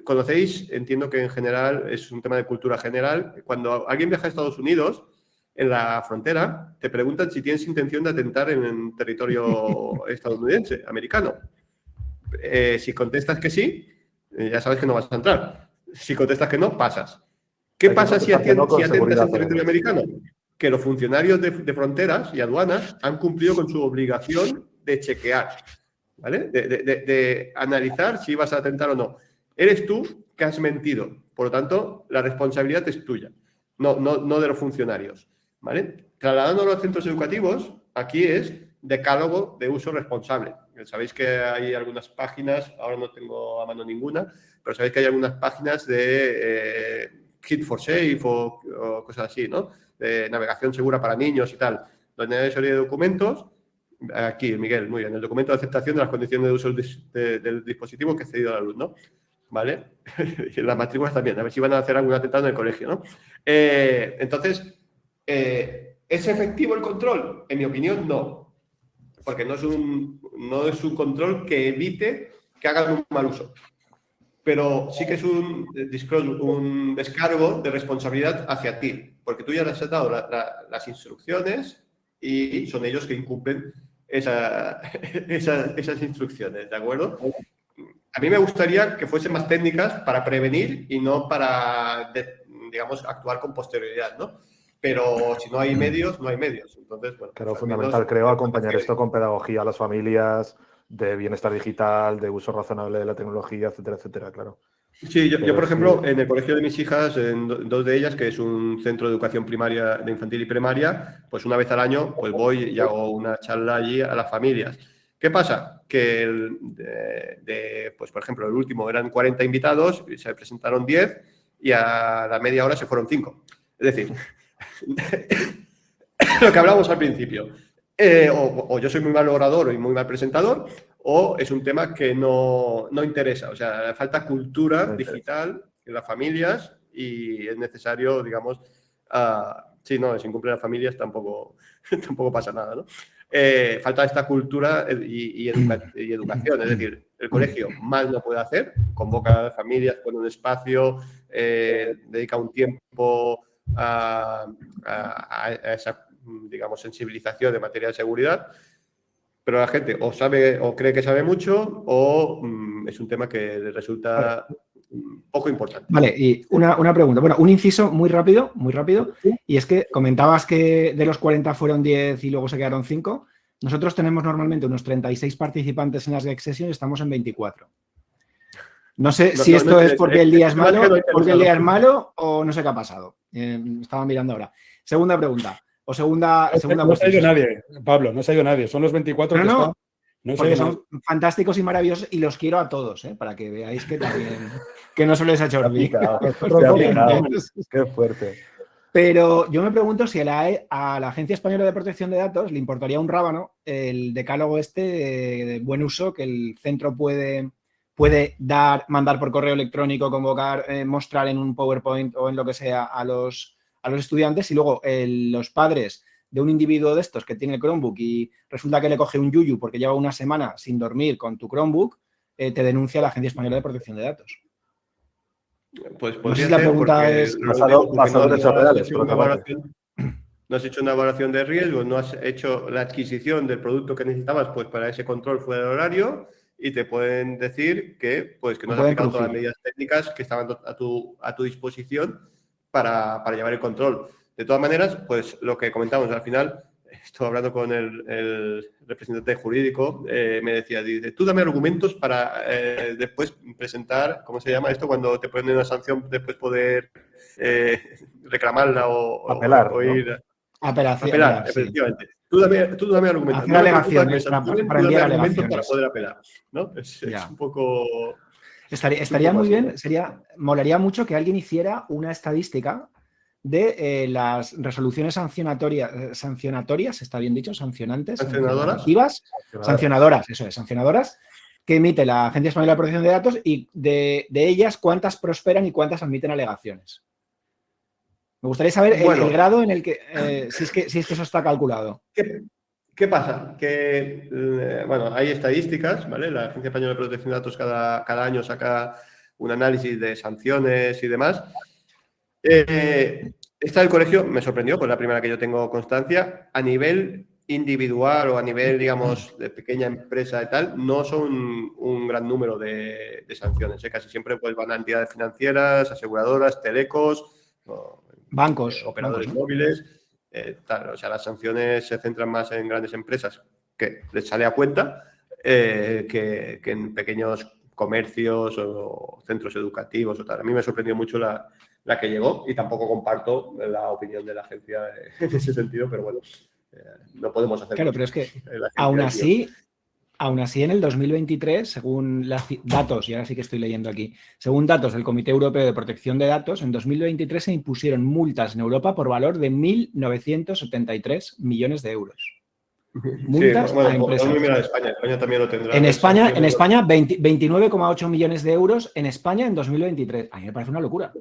conocéis, entiendo que en general es un tema de cultura general, cuando alguien viaja a Estados Unidos, en la frontera, te preguntan si tienes intención de atentar en territorio estadounidense, americano. Si contestas que sí, ya sabes que no vas a entrar. Si contestas que no, pasas. ¿Qué pasa si atentas en territorio americano? Que los funcionarios de fronteras y aduanas han cumplido con su obligación de chequear, ¿vale? De analizar si vas a atentar o no. Eres tú que has mentido. Por lo tanto, la responsabilidad es tuya, no de los funcionarios, ¿vale? Trasladándolo a los centros educativos, aquí es decálogo de uso responsable. Sabéis que hay algunas páginas, ahora no tengo a mano ninguna, pero sabéis que hay algunas páginas de Kid for Safe o cosas así, ¿no? De navegación segura para niños y tal, donde hay una serie de documentos. Aquí, Miguel, muy bien, el documento de aceptación de las condiciones de uso del dispositivo que ha cedido al alumno, ¿vale? Y en las matrículas también, a ver si van a hacer algún atentado en el colegio, ¿no? Entonces, ¿es efectivo el control? En mi opinión, no, porque no es un control que evite que hagan un mal uso. Pero sí que es un descargo de responsabilidad hacia ti, porque tú ya les has dado las instrucciones y son ellos que incumplen esas instrucciones, ¿de acuerdo? A mí me gustaría que fuesen más técnicas para prevenir y no para, digamos, actuar con posterioridad, ¿no? Pero si no hay medios, no hay medios. Entonces, bueno, claro, fundamental, creo, acompañar esto con pedagogía a las familias, de bienestar digital, de uso razonable de la tecnología, etcétera, etcétera, claro. Sí, yo por ejemplo, en el colegio de mis hijas, en dos de ellas, que es un centro de educación primaria, de infantil y primaria, pues una vez al año pues voy y hago una charla allí a las familias. ¿Qué pasa? Que pues por ejemplo, el último eran 40 invitados, y se presentaron 10 y a la media hora se fueron 5. Es decir, lo que hablábamos al principio. O yo soy muy mal orador y muy mal presentador, o es un tema que no interesa. O sea, falta cultura digital en las familias y es necesario, digamos, si incumplen las familias tampoco pasa nada, ¿no? Falta esta cultura y educación. Es decir, el colegio más no puede hacer, convoca a las familias, pone un espacio, dedica un tiempo a esa, digamos, sensibilización de materia de seguridad, pero la gente o sabe o cree que sabe mucho o es un tema que le resulta poco importante. Vale, y una pregunta. Bueno, un inciso muy rápido, y es que comentabas que de los 40 fueron 10 y luego se quedaron 5. Nosotros tenemos normalmente unos 36 participantes en las Geek Sessions y estamos en 24. No sé si esto es porque el día es malo, o no sé qué ha pasado. Estaba mirando ahora. Segunda pregunta. No se ha ido nadie, Pablo, no se ha ido nadie. Son los 24 que están. No, porque son fantásticos y maravillosos y los quiero a todos, para que veáis que también que no solo les ha hecho Qué fuerte. Pero yo me pregunto si a la Agencia Española de Protección de Datos le importaría un rábano el decálogo de buen uso que el centro puede mandar por correo electrónico, convocar, mostrar en un PowerPoint o en lo que sea a los estudiantes, y luego los padres de un individuo de estos que tiene el Chromebook y resulta que le coge un yuyu porque lleva una semana sin dormir con tu Chromebook, te denuncia la Agencia Española de Protección de Datos. Pues No sé si la pregunta es... Basado en hechos reales, por otra parte. No has hecho una evaluación de riesgo, no has hecho la adquisición del producto que necesitabas pues para ese control fuera del horario y te pueden decir que no has aplicado todas las medidas técnicas que estaban a tu disposición para llevar el control. De todas maneras, pues lo que comentamos al final, estoy hablando con el representante jurídico, me decía, dice, tú dame argumentos para después presentar, ¿cómo se llama esto? Cuando te ponen una sanción, después poder reclamarla o apelar, o ir... ¿no? Apelar, efectivamente. Sí. Tú dame argumentos. Hacer alegaciones para enviar alegaciones. Para poder apelar, ¿no? Es un poco... Estaría muy bien, molaría mucho que alguien hiciera una estadística de las resoluciones sancionatorias, ¿está bien dicho? Sancionantes. Sancionadoras, eso es, sancionadoras, que emite la Agencia Española de Protección de Datos y de ellas cuántas prosperan y cuántas admiten alegaciones. Me gustaría saber el grado en el que, si es que eso está calculado. ¿Qué pasa? Que, hay estadísticas, ¿vale? La Agencia Española de Protección de Datos cada año saca un análisis de sanciones y demás. Esta del colegio me sorprendió, pues la primera que yo tengo constancia. A nivel individual o a nivel, digamos, de pequeña empresa y tal, no son un gran número de sanciones. Casi siempre pues, van a entidades financieras, aseguradoras, telecos... Bancos. Operadores móviles, o sea, las sanciones se centran más en grandes empresas que les sale a cuenta que en pequeños comercios o centros educativos o tal. A mí me sorprendió mucho la que llegó y tampoco comparto la opinión de la agencia en ese sentido, pero bueno, no podemos hacer. Claro, pero es que aún así, en el 2023, según los datos, y ahora sí que estoy leyendo aquí, según datos del Comité Europeo de Protección de Datos, en 2023 se impusieron multas en Europa por valor de 1.973 millones de euros. Multas a empresas. No mira España. España también lo tendrá. En España 29,8 millones de euros en España en 2023. A mí me parece una locura.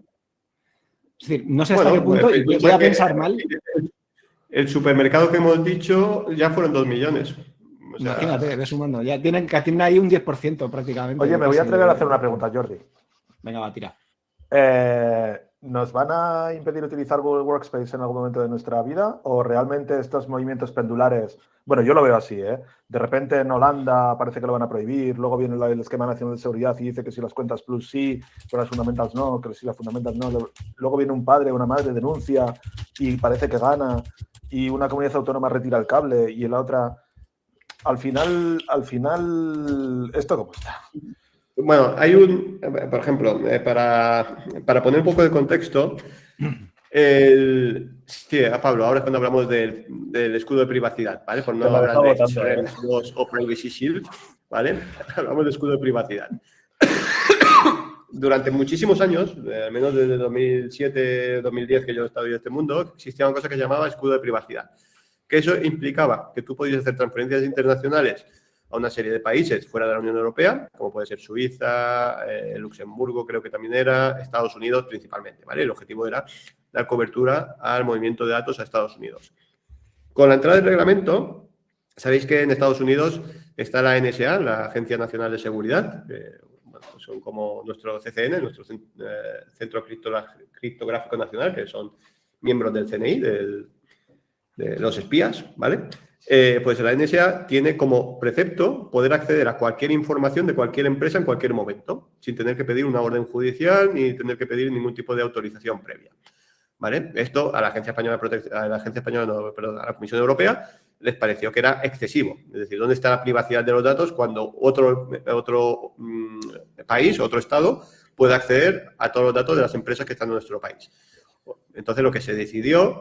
Es decir, no sé hasta qué punto, voy a pensar mal. El supermercado que hemos dicho ya fueron 2 millones. O sea, imagínate, ve sumando. Ya tienen ahí un 10% prácticamente. Oye, me voy a atrever a hacer una pregunta, Jordi. Venga, va, tira. ¿Nos van a impedir utilizar Google Workspace en algún momento de nuestra vida? ¿O realmente estos movimientos pendulares... Bueno, yo lo veo así, ¿eh? De repente en Holanda parece que lo van a prohibir, luego viene el esquema nacional de seguridad y dice que si las cuentas Plus sí, pero las fundamentals no, que si las fundamentals no. Luego viene un padre o una madre, denuncia y parece que gana y una comunidad autónoma retira el cable y en la otra... Al final, ¿esto cómo está? Bueno, hay por ejemplo, para poner un poco de contexto, sí, a Pablo, ahora cuando hablamos del escudo de privacidad, ¿vale? Por no hablar de SRM2 o Privacy Shield, ¿vale? Hablamos de escudo de privacidad. Durante muchísimos años, al menos desde 2007, 2010 que yo he estado en este mundo, existía una cosa que se llamaba escudo de privacidad. Que eso implicaba que tú podías hacer transferencias internacionales a una serie de países fuera de la Unión Europea, como puede ser Suiza, Luxemburgo creo que también era, Estados Unidos principalmente, ¿vale? El objetivo era dar cobertura al movimiento de datos a Estados Unidos. Con la entrada del reglamento, sabéis que en Estados Unidos está la NSA, la Agencia Nacional de Seguridad, son como nuestro CCN, nuestro Centro Criptográfico Nacional, que son miembros del CNI, de los espías, ¿vale? Pues la NSA tiene como precepto poder acceder a cualquier información de cualquier empresa en cualquier momento, sin tener que pedir una orden judicial ni tener que pedir ningún tipo de autorización previa, ¿vale? Esto a la Agencia Española a la Comisión Europea les pareció que era excesivo. Es decir, ¿dónde está la privacidad de los datos cuando otro país, otro estado, puede acceder a todos los datos de las empresas que están en nuestro país? Entonces, lo que se decidió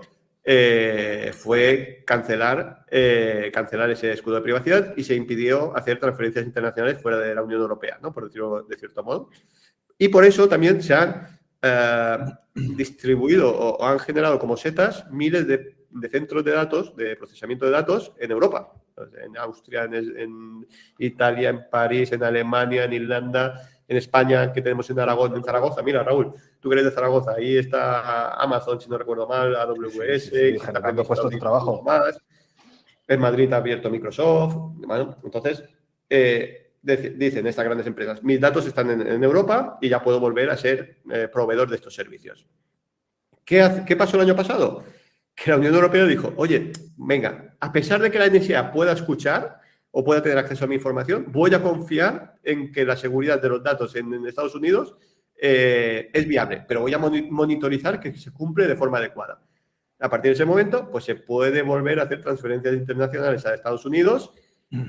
fue cancelar ese escudo de privacidad y se impidió hacer transferencias internacionales fuera de la Unión Europea, ¿no? Por decirlo de cierto modo. Y por eso también se han distribuido o han generado como setas miles de centros de datos, de procesamiento de datos en Europa. En Austria, en Italia, en París, en Alemania, en Irlanda, en España, que tenemos en Aragón, en Zaragoza. Mira, Raúl, tú que eres de Zaragoza, ahí está Amazon, si no recuerdo mal, AWS, sí, generando puestos de trabajo. Más. En Madrid ha abierto Microsoft. Bueno, entonces, dicen estas grandes empresas, mis datos están en Europa y ya puedo volver a ser proveedor de estos servicios. ¿Qué pasó el año pasado? Que la Unión Europea dijo, oye, venga, a pesar de que la NSA pueda escuchar o pueda tener acceso a mi información, voy a confiar en que la seguridad de los datos en Estados Unidos es viable, pero voy a monitorizar que se cumple de forma adecuada. A partir de ese momento, pues se puede volver a hacer transferencias internacionales a Estados Unidos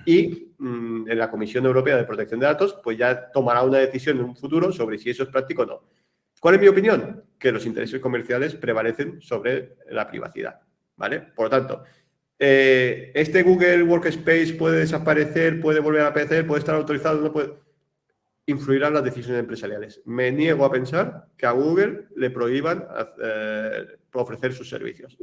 y en la Comisión Europea de Protección de Datos, pues ya tomará una decisión en un futuro sobre si eso es práctico o no. ¿Cuál es mi opinión? Que los intereses comerciales prevalecen sobre la privacidad, ¿vale? Por lo tanto, ¿este Google Workspace puede desaparecer, puede volver a aparecer, puede estar autorizado, no puede? Influirán las decisiones empresariales. Me niego a pensar que a Google le prohíban ofrecer sus servicios.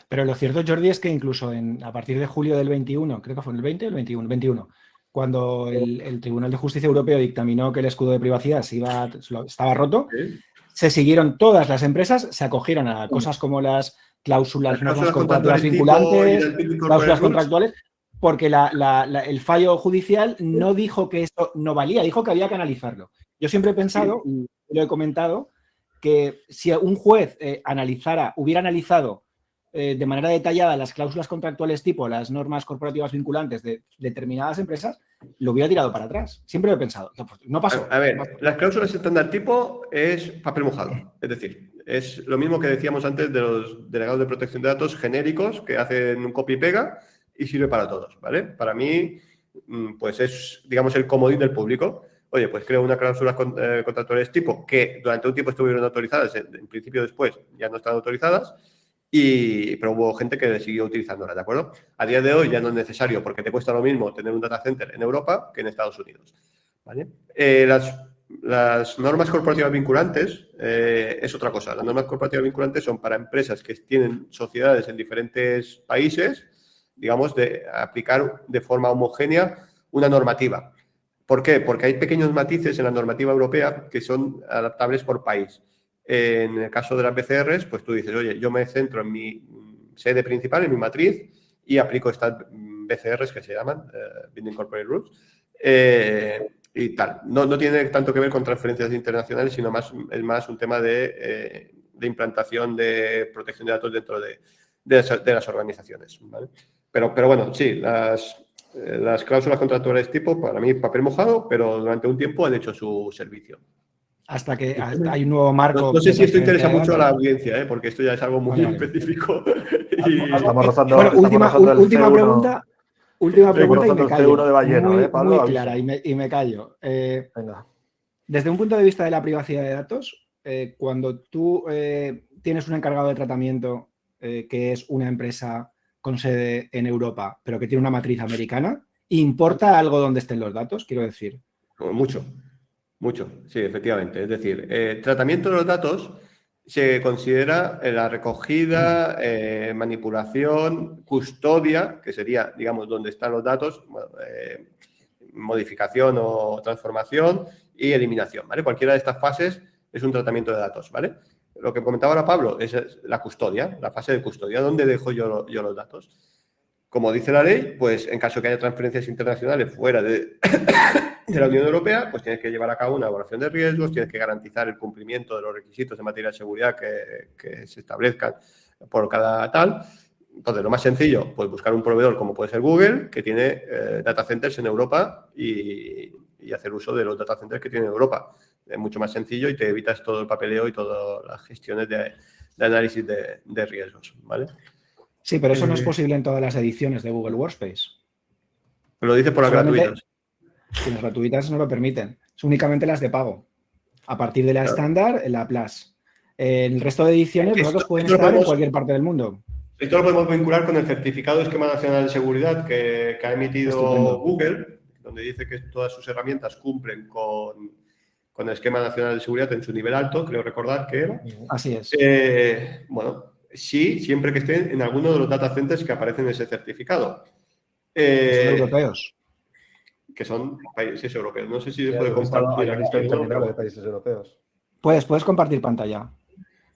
Pero lo cierto, Jordi, es que incluso a partir de julio del 21, creo que fue en el 20 o el 21, cuando el Tribunal de Justicia Europeo dictaminó que el escudo de privacidad estaba roto, ¿Sí? se siguieron todas las empresas, se acogieron a cosas como las cláusulas contractuales vinculantes, cláusulas contractuales, porque el fallo judicial no dijo que eso no valía, dijo que había que analizarlo. Yo siempre he pensado, y lo he comentado, que si un juez hubiera analizado de manera detallada las cláusulas contractuales tipo las normas corporativas vinculantes de determinadas empresas, lo hubiera tirado para atrás. Siempre lo he pensado. No pasó. A ver, las cláusulas estándar tipo es papel mojado. Es decir, es lo mismo que decíamos antes de los delegados de protección de datos genéricos que hacen un copia y pega y sirve para todos, ¿vale? Para mí, pues es, digamos, el comodín del público. Oye, pues creo unas cláusulas contractuales tipo que durante un tiempo estuvieron autorizadas, en principio después ya no están autorizadas, pero hubo gente que siguió utilizándola, ¿de acuerdo? A día de hoy ya no es necesario porque te cuesta lo mismo tener un data center en Europa que en Estados Unidos, ¿vale? Las normas corporativas vinculantes es otra cosa. Las normas corporativas vinculantes son para empresas que tienen sociedades en diferentes países, digamos, de aplicar de forma homogénea una normativa. ¿Por qué? Porque hay pequeños matices en la normativa europea que son adaptables por país. En el caso de las BCRs, pues tú dices, oye, yo me centro en mi sede principal, en mi matriz, y aplico estas BCRs que se llaman Binding Corporate Rules, y tal. No tiene tanto que ver con transferencias internacionales, sino es más un tema de implantación de protección de datos dentro de las organizaciones, ¿vale? Pero bueno, sí, las cláusulas contractuales tipo, para mí, papel mojado, pero durante un tiempo han hecho su servicio. Hasta hay un nuevo marco. No sé si esto interesa mucho a la audiencia, porque esto ya es algo muy específico. Estamos rozando, bueno, última pregunta. Última pregunta y me callo. De balleno, Pablo, muy clara y me callo. Venga. Desde un punto de vista de la privacidad de datos, cuando tú tienes un encargado de tratamiento que es una empresa con sede en Europa, pero que tiene una matriz americana, ¿importa algo donde estén los datos? Quiero decir. Mucho, sí, efectivamente. Es decir, tratamiento de los datos se considera la recogida, manipulación, custodia, que sería, digamos, donde están los datos, modificación o transformación y eliminación, ¿vale? Cualquiera de estas fases es un tratamiento de datos, ¿vale? Lo que comentaba ahora Pablo es la custodia, la fase de custodia. ¿Dónde dejo yo los datos? Como dice la ley, pues en caso que haya transferencias internacionales fuera de la Unión Europea, pues tienes que llevar a cabo una evaluación de riesgos, tienes que garantizar el cumplimiento de los requisitos en materia de seguridad que se establezcan por cada tal. Entonces, lo más sencillo, pues buscar un proveedor como puede ser Google, que tiene data centers en Europa y hacer uso de los data centers que tiene Europa. Es mucho más sencillo y te evitas todo el papeleo y todas las gestiones de análisis de riesgos, ¿vale? Sí, pero eso no es posible en todas las ediciones de Google Workspace. Lo dice por las gratuitas. Si las gratuitas no lo permiten. Es únicamente las de pago. A partir de la estándar, la Plus. El resto de ediciones, los datos pueden estar en cualquier parte del mundo. Esto lo podemos vincular con el certificado de Esquema Nacional de Seguridad que ha emitido Google, donde dice que todas sus herramientas cumplen con el Esquema Nacional de Seguridad en su nivel alto, creo recordar que era. Así es. Bueno, sí, siempre que estén en alguno de los data centers que aparecen en ese certificado. Son europeos. Que son países europeos. No sé si se puede compartir. Hay una lista interminable de países europeos. Puedes compartir pantalla.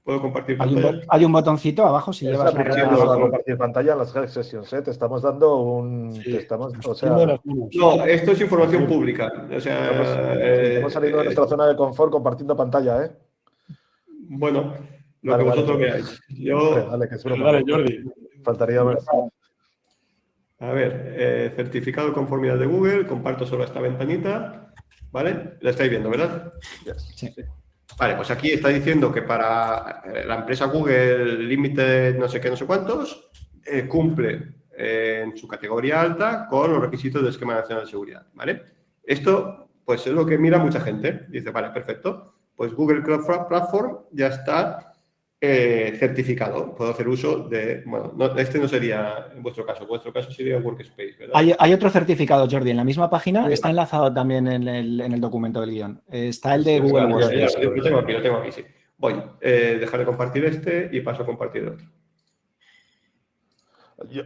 ¿Puedo compartir Hay pantalla? hay un botoncito abajo si Es llevas la aplicación no, para no. compartir pantalla en las Hack Sessions, ¿eh? Te estamos dando un... Sí, te estamos, o nos sea, tiendo de las manos. No, esto es información pública. O sea, estamos saliendo de nuestra zona de confort compartiendo pantalla, ¿eh? bueno, lo Vale, que vale, vosotros pues, veáis. hombre, Yo, vale, que es broma. Dale, Jordi. Faltaría ver. a ver, certificado de conformidad de Google, comparto solo esta ventanita, ¿vale? La estáis viendo, ¿verdad? Sí. Vale, pues aquí está diciendo que para la empresa Google Limited no sé qué, no sé cuántos, cumple en su categoría alta con los requisitos del Esquema Nacional de Seguridad, ¿vale? Esto, pues es lo que mira mucha gente. Dice, vale, perfecto, pues Google Cloud Platform ya está certificado. Puedo hacer uso de, bueno, este no sería en vuestro caso sería Workspace, ¿verdad? Hay otro certificado, Jordi, en la misma página, Sí. está enlazado también en el documento del guión. Está el de Sí, Google vale, Workspace. lo tengo aquí, sí. Voy, dejar de compartir este y paso a compartir el otro.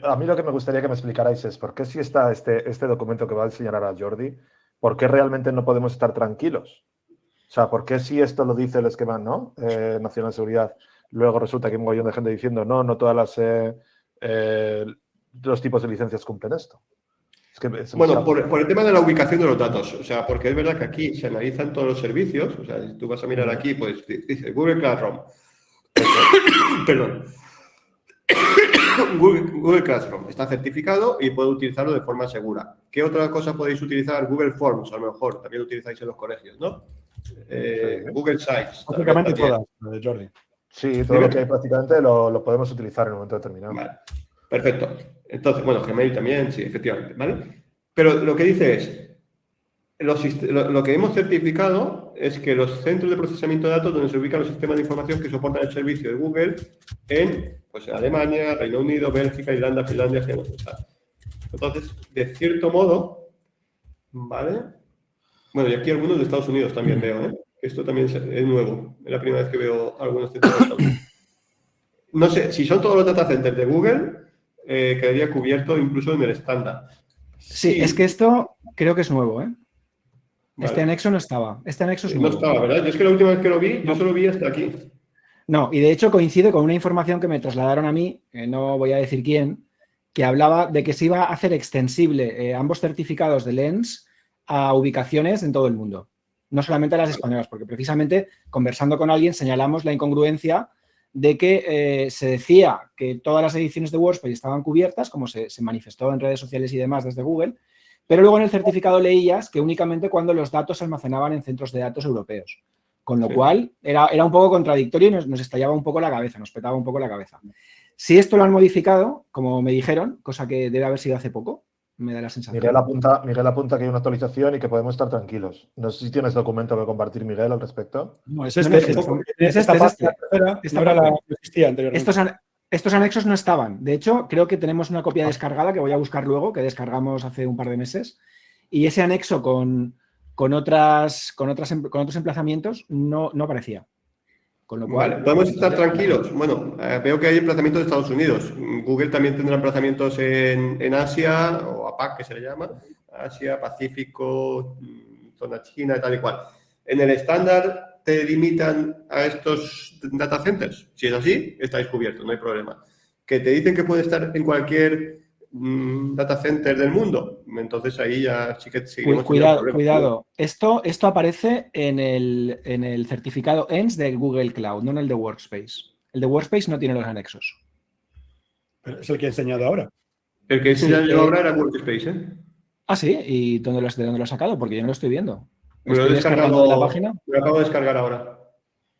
A mí lo que me gustaría que me explicarais es por qué si está este documento que va a enseñar ahora Jordi, ¿por qué realmente no podemos estar tranquilos? O sea, ¿por qué si esto lo dice el esquema, ¿no? Nacional de Seguridad, luego resulta que hay un montón de gente diciendo no todas los tipos de licencias cumplen esto? Es que Bueno, por el tema de la ubicación de los datos, o sea, porque es verdad que aquí se analizan todos los servicios, o sea, si tú vas a mirar aquí, pues dice Google Classroom, perdón, Google Classroom está certificado y puede utilizarlo de forma segura. ¿Qué otra cosa podéis utilizar? Google Forms, a lo mejor, también lo utilizáis en los colegios, ¿no? Sí. Google Sites. Prácticamente también. todas, Jordi. Sí, todo lo que hay prácticamente lo podemos utilizar en un momento determinado. Vale, perfecto. Entonces, bueno, Gmail también, sí, efectivamente, ¿vale? Pero lo que dice es, lo que hemos certificado es que los centros de procesamiento de datos donde se ubican los sistemas de información que soportan el servicio de Google en pues, Alemania, Reino Unido, Bélgica, Irlanda, Finlandia, entonces, de cierto modo, ¿vale? Bueno, y aquí algunos de Estados Unidos también veo, ¿eh? Esto también es nuevo. Es la primera vez que veo algunos centros de Estados Unidos. No sé, si son todos los data centers de Google, quedaría cubierto incluso en el estándar. Sí, es que esto creo que es nuevo, ¿eh? Vale. Este anexo no estaba. Este anexo es nuevo. No estaba, ¿verdad? Yo es que la última vez que lo vi, yo solo vi hasta aquí. No, y de hecho coincide con una información que me trasladaron a mí, no voy a decir quién, que hablaba de que se iba a hacer extensible ambos certificados de Lens a ubicaciones en todo el mundo. No solamente a las españolas, porque precisamente conversando con alguien señalamos la incongruencia de que se decía que todas las ediciones de Workspace estaban cubiertas, como se manifestó en redes sociales y demás desde Google, pero luego en el certificado leías que únicamente cuando los datos se almacenaban en centros de datos europeos. Con lo cual era un poco contradictorio y nos estallaba un poco la cabeza, nos petaba un poco la cabeza. Si esto lo han modificado, como me dijeron, cosa que debe haber sido hace poco, me da la sensación. Miguel apunta que hay una actualización y que podemos estar tranquilos. No sé si tienes documento que compartir, Miguel, al respecto. No, es este. Esta parte no era la que existía anteriormente. Estos anexos no estaban. De hecho, creo que tenemos una copia descargada que voy a buscar luego, que descargamos hace un par de meses. Y ese anexo con otros emplazamientos no aparecía. Con lo cual, vale, ¿podemos estar tranquilos? Bueno, veo que hay emplazamientos de Estados Unidos. Google también tendrá emplazamientos en Asia, o APAC, que se le llama. Asia, Pacífico, zona China y tal y cual. En el estándar te limitan a estos data centers. Si es así, estáis cubiertos, no hay problema. Que te dicen que puede estar en cualquier data center del mundo, entonces ahí ya sí que seguimos. Cuidado. Esto aparece en el certificado ENS de Google Cloud, no en el de Workspace. El de Workspace no tiene los anexos. Pero es el que he enseñado ahora. El que he enseñado yo ahora era Workspace, ¿eh? Ah, sí. ¿Y de dónde lo has sacado? Porque yo no lo estoy viendo. Me lo he descargado de la página. Me lo acabo de descargar ahora.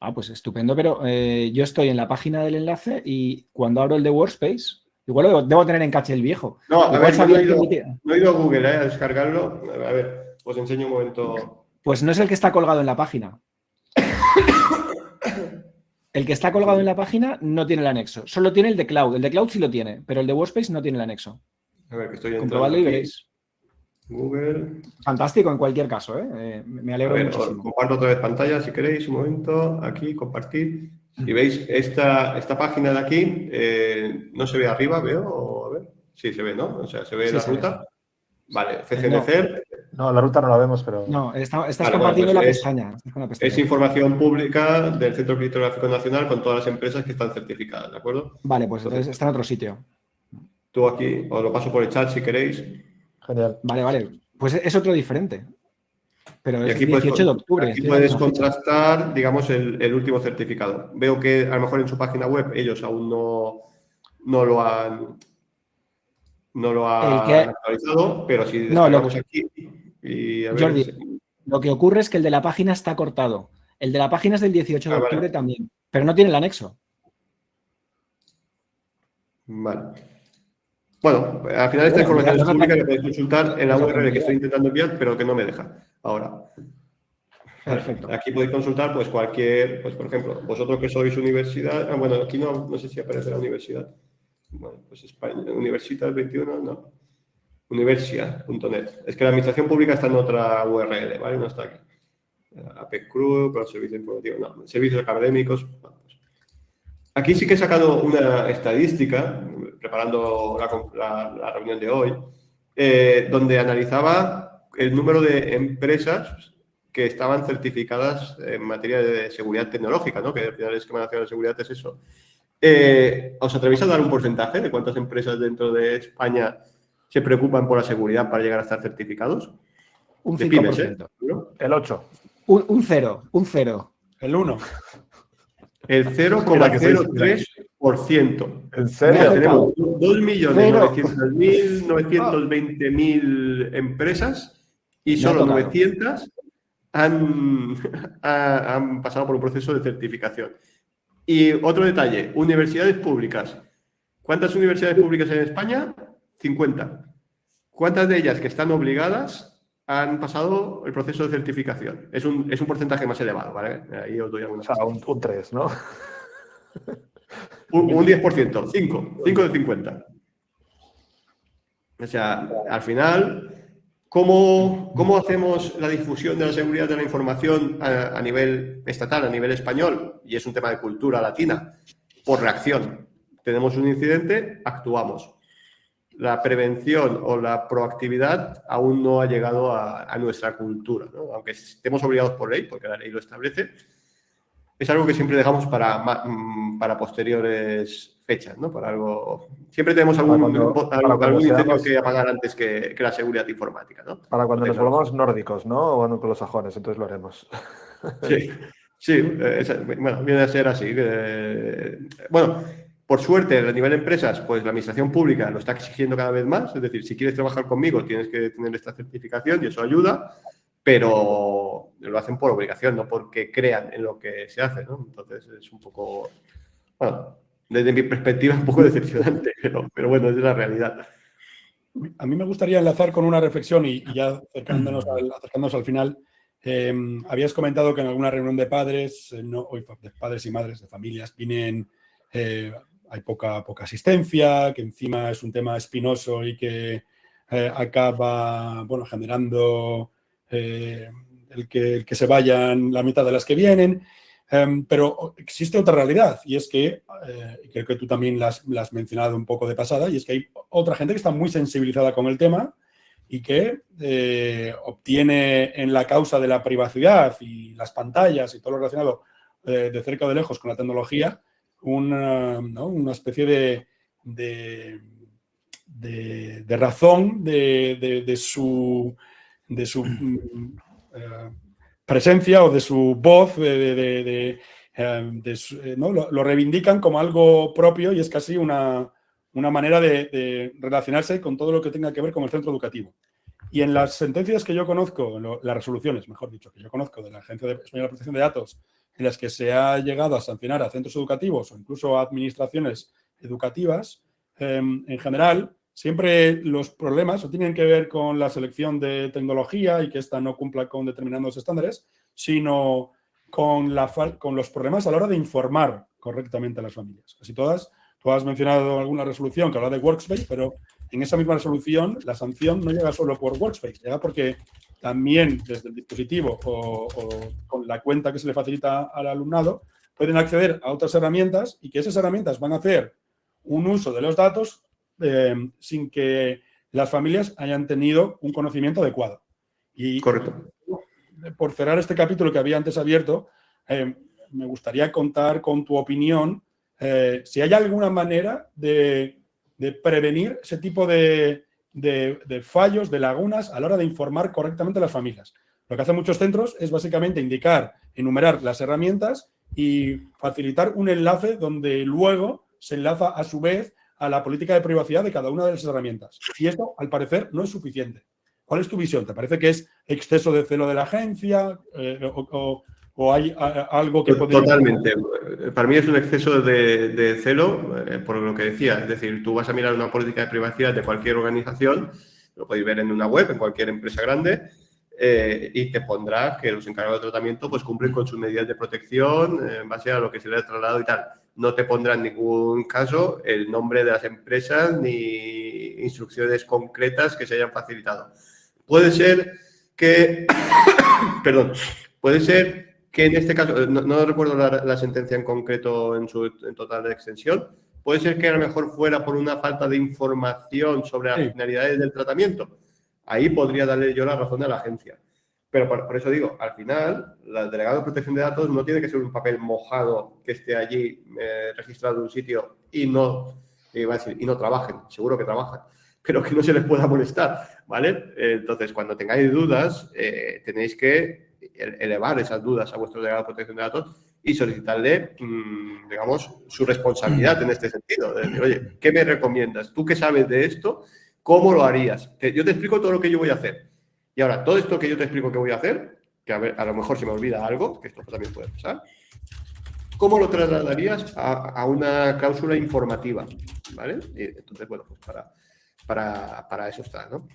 Ah, pues estupendo, pero yo estoy en la página del enlace y cuando abro el de Workspace, igual debo tener en caché el viejo. No, a ver, no he ido a Google a descargarlo. A ver, os enseño un momento. Pues no es el que está colgado en la página. El que está colgado en la página no tiene el anexo. Solo tiene el de Cloud. El de Cloud sí lo tiene, pero el de Workspace no tiene el anexo. A ver, que estoy entrando. Comprobadlo y veréis. Google. Fantástico en cualquier caso, ¿eh? Me alegro muchísimo. Comparto otra vez pantalla si queréis, un momento. Aquí, compartir. Si veis esta página de aquí, no se ve arriba, veo. A ver. Sí, se ve, ¿no? O sea, se ve la ruta. Vale, CGNCER. No, la ruta no la vemos, pero... No, estás Vale, compartiendo bueno, la pues pestaña. Estás con la pestaña. Es información pública del Centro Criptográfico Nacional con todas las empresas que están certificadas, ¿de acuerdo? Vale, pues entonces está en otro sitio. Tú aquí, os lo paso por el chat si queréis. Genial. Vale. Pues es otro diferente. Pero Y es aquí el 18 de octubre. aquí estoy puedes viendo la fecha. contrastar, digamos, el último certificado. Veo que a lo mejor en su página web ellos aún no lo han El que- actualizado, pero si No, descargamos aquí y a ver... Jordi, lo que ocurre es que el de la página está cortado. El de la página es del 18 de vale. octubre también, pero no tiene el anexo. Vale. Bueno, al final esta información es pública que podéis consultar en la URL que estoy intentando enviar, pero que no me deja ahora. Perfecto. Aquí podéis consultar pues cualquier, pues por ejemplo, vosotros que sois universidad, bueno, aquí no sé si aparece la universidad. Bueno, pues España, Universitas 21, no. Universia.net. Es que la administración pública está en otra URL, ¿vale? No está aquí. APCRU, con los servicios informativos, no. Servicios académicos. Bueno, pues. Aquí sí que he sacado una estadística, preparando la reunión de hoy, donde analizaba el número de empresas que estaban certificadas en materia de seguridad tecnológica, ¿no? Que al final el Esquema Nacional de Seguridad es eso. ¿Os atrevéis a dar un porcentaje de cuántas empresas dentro de España se preocupan por la seguridad para llegar a estar certificados? Un De 5%. pymes, ¿eh? El 8. Un 0. El 1. El 0,03%. ¿En serio? Tenemos 2.900.920.000 empresas y solo 900 han pasado por un proceso de certificación. Y otro detalle, universidades públicas. ¿Cuántas universidades públicas hay en España? 50. ¿Cuántas de ellas que están obligadas han pasado el proceso de certificación? Es un porcentaje más elevado, ¿vale? Ahí os doy algunas. O sea, un 3, ¿no? Un 10%, 5 de 50. O sea, al final, ¿cómo hacemos la difusión de la seguridad de la información a nivel estatal, a nivel español? Y es un tema de cultura latina. Por reacción. Tenemos un incidente, actuamos. La prevención o la proactividad aún no ha llegado a nuestra cultura, ¿no? Aunque estemos obligados por ley, porque la ley lo establece, es algo que siempre dejamos para posteriores fechas, ¿no? Para algo... Siempre tenemos algún incendio que apagar antes que la seguridad informática, ¿no? Para cuando nos volvamos nórdicos, ¿no? O anglosajones, entonces lo haremos. Sí, bueno, viene a ser así. Bueno, por suerte, a nivel de empresas, pues la administración pública lo está exigiendo cada vez más. Es decir, si quieres trabajar conmigo, tienes que tener esta certificación y eso ayuda, pero lo hacen por obligación, no porque crean en lo que se hace, ¿no? Entonces es un poco, bueno, desde mi perspectiva un poco decepcionante, pero bueno, es la realidad. A mí me gustaría enlazar con una reflexión y ya acercándonos al final. Habías comentado que en alguna reunión de padres, de padres y madres, de familias, hay poca asistencia, que encima es un tema espinoso y que acaba generando el que se vayan la mitad de las que vienen. Pero existe otra realidad y es que, creo que tú también la has mencionado un poco de pasada, y es que hay otra gente que está muy sensibilizada con el tema y que obtiene en la causa de la privacidad y las pantallas y todo lo relacionado de cerca o de lejos con la tecnología una especie de razón de su presencia o de su voz, ¿no? Lo reivindican como algo propio y es casi una manera de relacionarse con todo lo que tenga que ver con el centro educativo. Y en las sentencias que yo conozco, las resoluciones, mejor dicho, que yo conozco de la Agencia Española de Protección de Datos, en las que se ha llegado a sancionar a centros educativos o incluso a administraciones educativas, en general, siempre los problemas o tienen que ver con la selección de tecnología y que ésta no cumpla con determinados estándares, sino con los problemas a la hora de informar correctamente a las familias. Casi todas, tú has mencionado alguna resolución que habla de Workspace, pero en esa misma resolución la sanción no llega solo por Workspace, llega porque también desde el dispositivo o con la cuenta que se le facilita al alumnado pueden acceder a otras herramientas y que esas herramientas van a hacer un uso de los datos sin que las familias hayan tenido un conocimiento adecuado. Y Correcto. por cerrar este capítulo que había antes abierto, me gustaría contar con tu opinión si hay alguna manera de prevenir ese tipo de fallos, de lagunas a la hora de informar correctamente a las familias. Lo que hacen muchos centros es básicamente indicar, enumerar las herramientas y facilitar un enlace donde luego se enlaza a su vez a la política de privacidad de cada una de las herramientas. Y esto, al parecer, no es suficiente. ¿Cuál es tu visión? ¿Te parece que es exceso de celo de la agencia o hay algo que podría... Totalmente. Para mí es un exceso de celo, por lo que decía. Es decir, tú vas a mirar una política de privacidad de cualquier organización, lo podéis ver en una web, en cualquier empresa grande, y te pondrá que los encargados de tratamiento pues cumplen con sus medidas de protección en base a lo que se les ha trasladado y tal. No te pondrá en ningún caso el nombre de las empresas ni instrucciones concretas que se hayan facilitado. Puede ser que... Perdón. Puede ser que en este caso, no recuerdo la sentencia en concreto en total de extensión, puede ser que a lo mejor fuera por una falta de información sobre las finalidades del tratamiento. Ahí podría darle yo la razón a la agencia. Pero por eso digo, al final, el delegado de protección de datos no tiene que ser un papel mojado que esté allí registrado en un sitio y no trabajen. Seguro que trabajan, pero que no se les pueda molestar, ¿vale? Entonces, cuando tengáis dudas, tenéis que elevar esas dudas a vuestro delegado de protección de datos y solicitarle, digamos, su responsabilidad en este sentido. De decir, oye, ¿qué me recomiendas? ¿Tú qué sabes de esto? ¿Cómo lo harías? Yo te explico todo lo que yo voy a hacer. Y ahora, todo esto que yo te explico que voy a hacer, que a lo mejor se me olvida algo, que esto también puede pasar, ¿cómo lo trasladarías a una cláusula informativa? ¿Vale? Y entonces, bueno, pues para eso está, ¿no?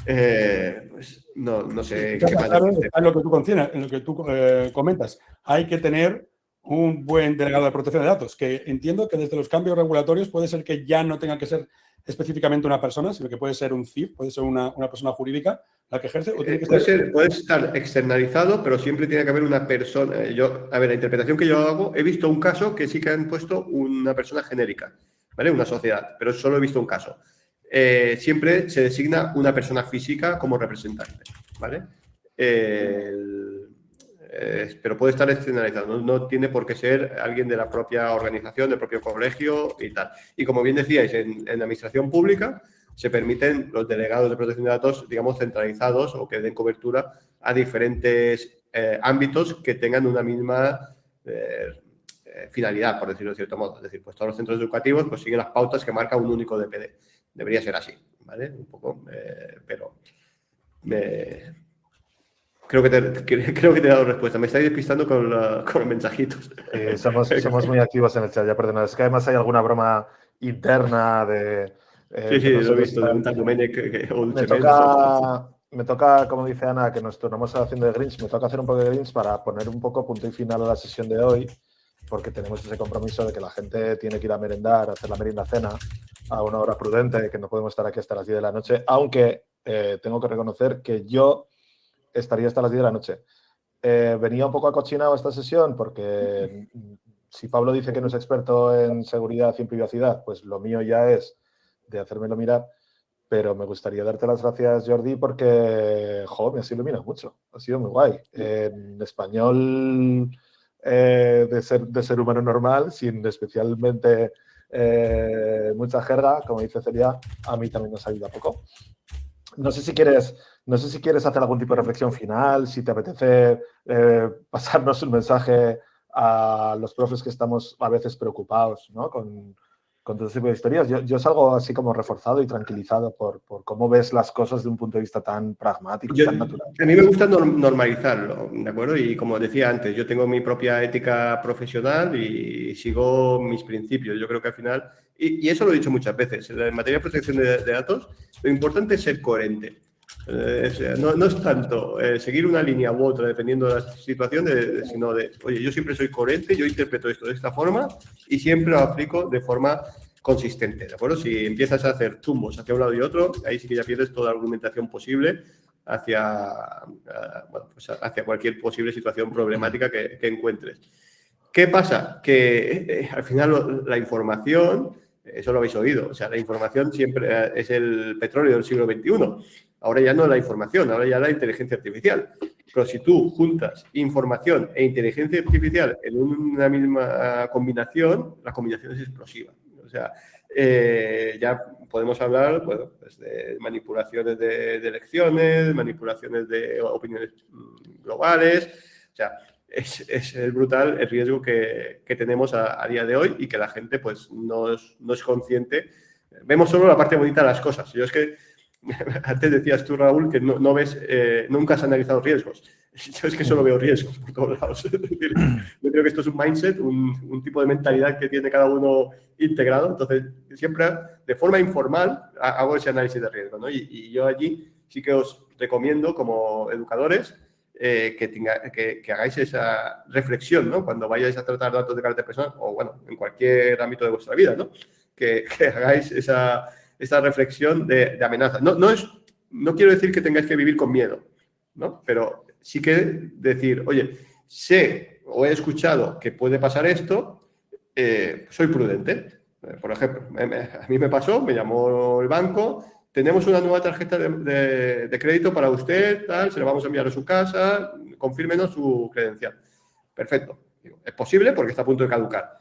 Pues no sé qué más. En lo que tú concenas, en lo que tú comentas, hay que tener un buen delegado de protección de datos, que entiendo que desde los cambios regulatorios puede ser que ya no tenga que ser específicamente una persona, sino que puede ser un CIF, puede ser una persona jurídica la que ejerce. ¿O tiene que puede estar externalizado, pero siempre tiene que haber una persona. La interpretación que yo hago, he visto un caso que sí que han puesto una persona genérica, ¿vale? Una sociedad, pero solo he visto un caso. Siempre se designa una persona física como representante, ¿vale? Pero puede estar externalizado, no tiene por qué ser alguien de la propia organización, del propio colegio y tal. Y como bien decíais, en la administración pública se permiten los delegados de protección de datos, digamos, centralizados o que den cobertura a diferentes ámbitos que tengan una misma finalidad, por decirlo de cierto modo. Es decir, pues todos los centros educativos pues siguen las pautas que marca un único DPD. Debería ser así, ¿vale? Un poco, pero creo que te he dado respuesta. Me estáis despistando con los mensajitos. Somos muy activos en el chat, ya perdonad. Es que además hay alguna broma interna de... sí, lo he visto, de un tal Domenech o un me toca, como dice Ana, que nos tornamos haciendo de Grinch, me toca hacer un poco de Grinch para poner un poco punto y final a la sesión de hoy, porque tenemos ese compromiso de que la gente tiene que ir a merendar, a hacer la merienda cena a una hora prudente, que no podemos estar aquí hasta las 10 de la noche, aunque tengo que reconocer que yo estaría hasta las 10 de la noche. Venía un poco acochinado esta sesión porque si Pablo dice que no es experto en seguridad y en privacidad, pues lo mío ya es de hacérmelo mirar, pero me gustaría darte las gracias, Jordi, porque, me has iluminado mucho, ha sido muy guay. En español de ser humano normal, sin especialmente mucha jerga, como dice Celia, a mí también nos ayuda poco. No sé si quieres hacer algún tipo de reflexión final, si te apetece pasarnos un mensaje a los profes que estamos a veces preocupados, ¿no? con todo tipo de historias. Yo salgo así como reforzado y tranquilizado por cómo ves las cosas de un punto de vista tan pragmático, tan natural. A mí me gusta normalizarlo, ¿de acuerdo? Y como decía antes, yo tengo mi propia ética profesional y sigo mis principios. Yo creo que al final, y eso lo he dicho muchas veces, en materia de protección de datos, lo importante es ser coherente. No es tanto seguir una línea u otra dependiendo de la situación, sino oye, yo siempre soy coherente, yo interpreto esto de esta forma y siempre lo aplico de forma consistente, ¿de acuerdo? Si empiezas a hacer zumbos hacia un lado y otro, ahí sí que ya pierdes toda la argumentación posible hacia cualquier posible situación problemática que encuentres. ¿Qué pasa? Que al final la información Eso lo habéis oído. O sea, la información siempre es el petróleo del siglo XXI. Ahora ya no la información, ahora ya la inteligencia artificial. Pero si tú juntas información e inteligencia artificial en una misma combinación, la combinación es explosiva. O sea, ya podemos hablar, bueno, pues de manipulaciones de elecciones, manipulaciones de opiniones globales. O sea, es brutal el riesgo que tenemos a día de hoy y que la gente pues no es consciente. Vemos solo la parte bonita de las cosas. Yo es que antes decías tú, Raúl, que no ves, nunca has analizado riesgos. Yo es que solo veo riesgos por todos lados. Es decir, yo creo que esto es un mindset, un tipo de mentalidad que tiene cada uno integrado. Entonces, siempre de forma informal hago ese análisis de riesgo, ¿no? Y yo allí sí que os recomiendo como educadores que hagáis esa reflexión, ¿no? Cuando vayáis a tratar datos de carácter personal o, bueno, en cualquier ámbito de vuestra vida, ¿no? Que hagáis esa reflexión de amenaza. No quiero decir que tengáis que vivir con miedo, ¿no? Pero sí que decir, oye, sé o he escuchado que puede pasar esto, soy prudente. Por ejemplo, a mí me pasó, me llamó el banco, tenemos una nueva tarjeta de crédito para usted, tal, se la vamos a enviar a su casa, confírmenos su credencial. Perfecto. Es posible porque está a punto de caducar.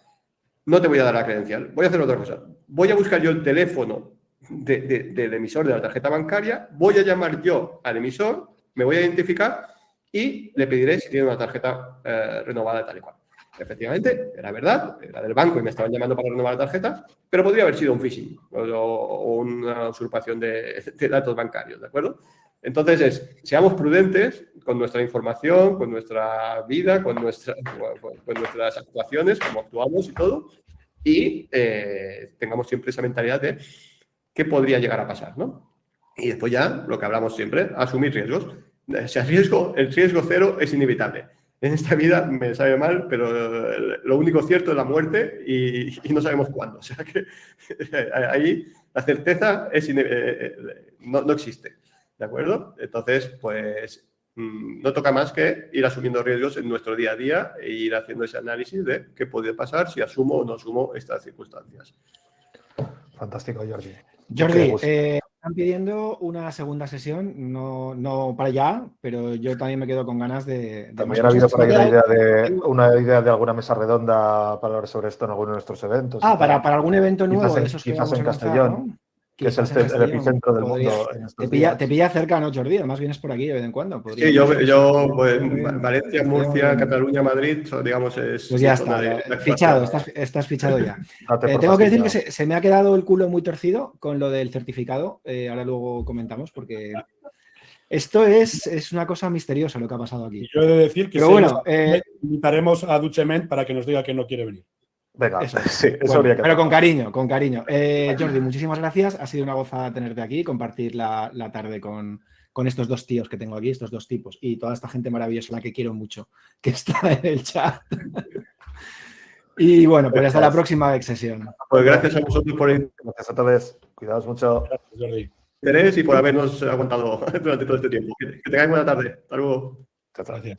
No te voy a dar la credencial. Voy a hacer otra cosa. Voy a buscar yo el teléfono del emisor de la tarjeta bancaria, voy a llamar yo al emisor, me voy a identificar y le pediré si tiene una tarjeta renovada tal y cual. Efectivamente, era verdad, era del banco y me estaban llamando para renovar la tarjeta, pero podría haber sido un phishing o una usurpación de datos bancarios, ¿de acuerdo? Entonces, seamos prudentes con nuestra información, con nuestra vida, con nuestras actuaciones, cómo actuamos y todo, y tengamos siempre esa mentalidad de qué podría llegar a pasar, ¿no? Y después ya, lo que hablamos siempre, asumir riesgos. O sea, el riesgo cero es inevitable. En esta vida me sabe mal, pero lo único cierto es la muerte y no sabemos cuándo. O sea que ahí la certeza no existe, ¿de acuerdo? Entonces, pues no toca más que ir asumiendo riesgos en nuestro día a día e ir haciendo ese análisis de qué puede pasar si asumo o no asumo estas circunstancias. Fantástico, Jordi. Jordi, están pidiendo una segunda sesión, no para allá, pero yo también me quedo con ganas de también ha habido por ahí una idea de alguna mesa redonda para hablar sobre esto en alguno de nuestros eventos. Para algún evento nuevo de esos que quizás vamos en a lanzar, Castellón, ¿no? Que es el epicentro del mundo. Te pilla cerca, ¿no, Jordi? Además vienes por aquí de vez en cuando. Sí, yo pues, Valencia, Murcia, Cataluña, Madrid, digamos, es... Pues ya está, fichado, estás fichado ya. Tengo que decir que se me ha quedado el culo muy torcido con lo del certificado. Ahora luego comentamos porque esto es una cosa misteriosa lo que ha pasado aquí. Yo he de decir que invitaremos a Duchemen para que nos diga que no quiere venir. Venga, eso habría que pero con cariño. Jordi, muchísimas gracias. Ha sido una gozada tenerte aquí, compartir la tarde con estos dos tíos que tengo aquí, estos dos tipos, y toda esta gente maravillosa, la que quiero mucho, que está en el chat. Y bueno, pues hasta la próxima sesión. Pues gracias a vosotros por gracias a todos. Cuidaos mucho. Gracias, Jordi. Interés y por habernos aguantado durante todo este tiempo. Que tengáis buena tarde. Hasta luego. Gracias.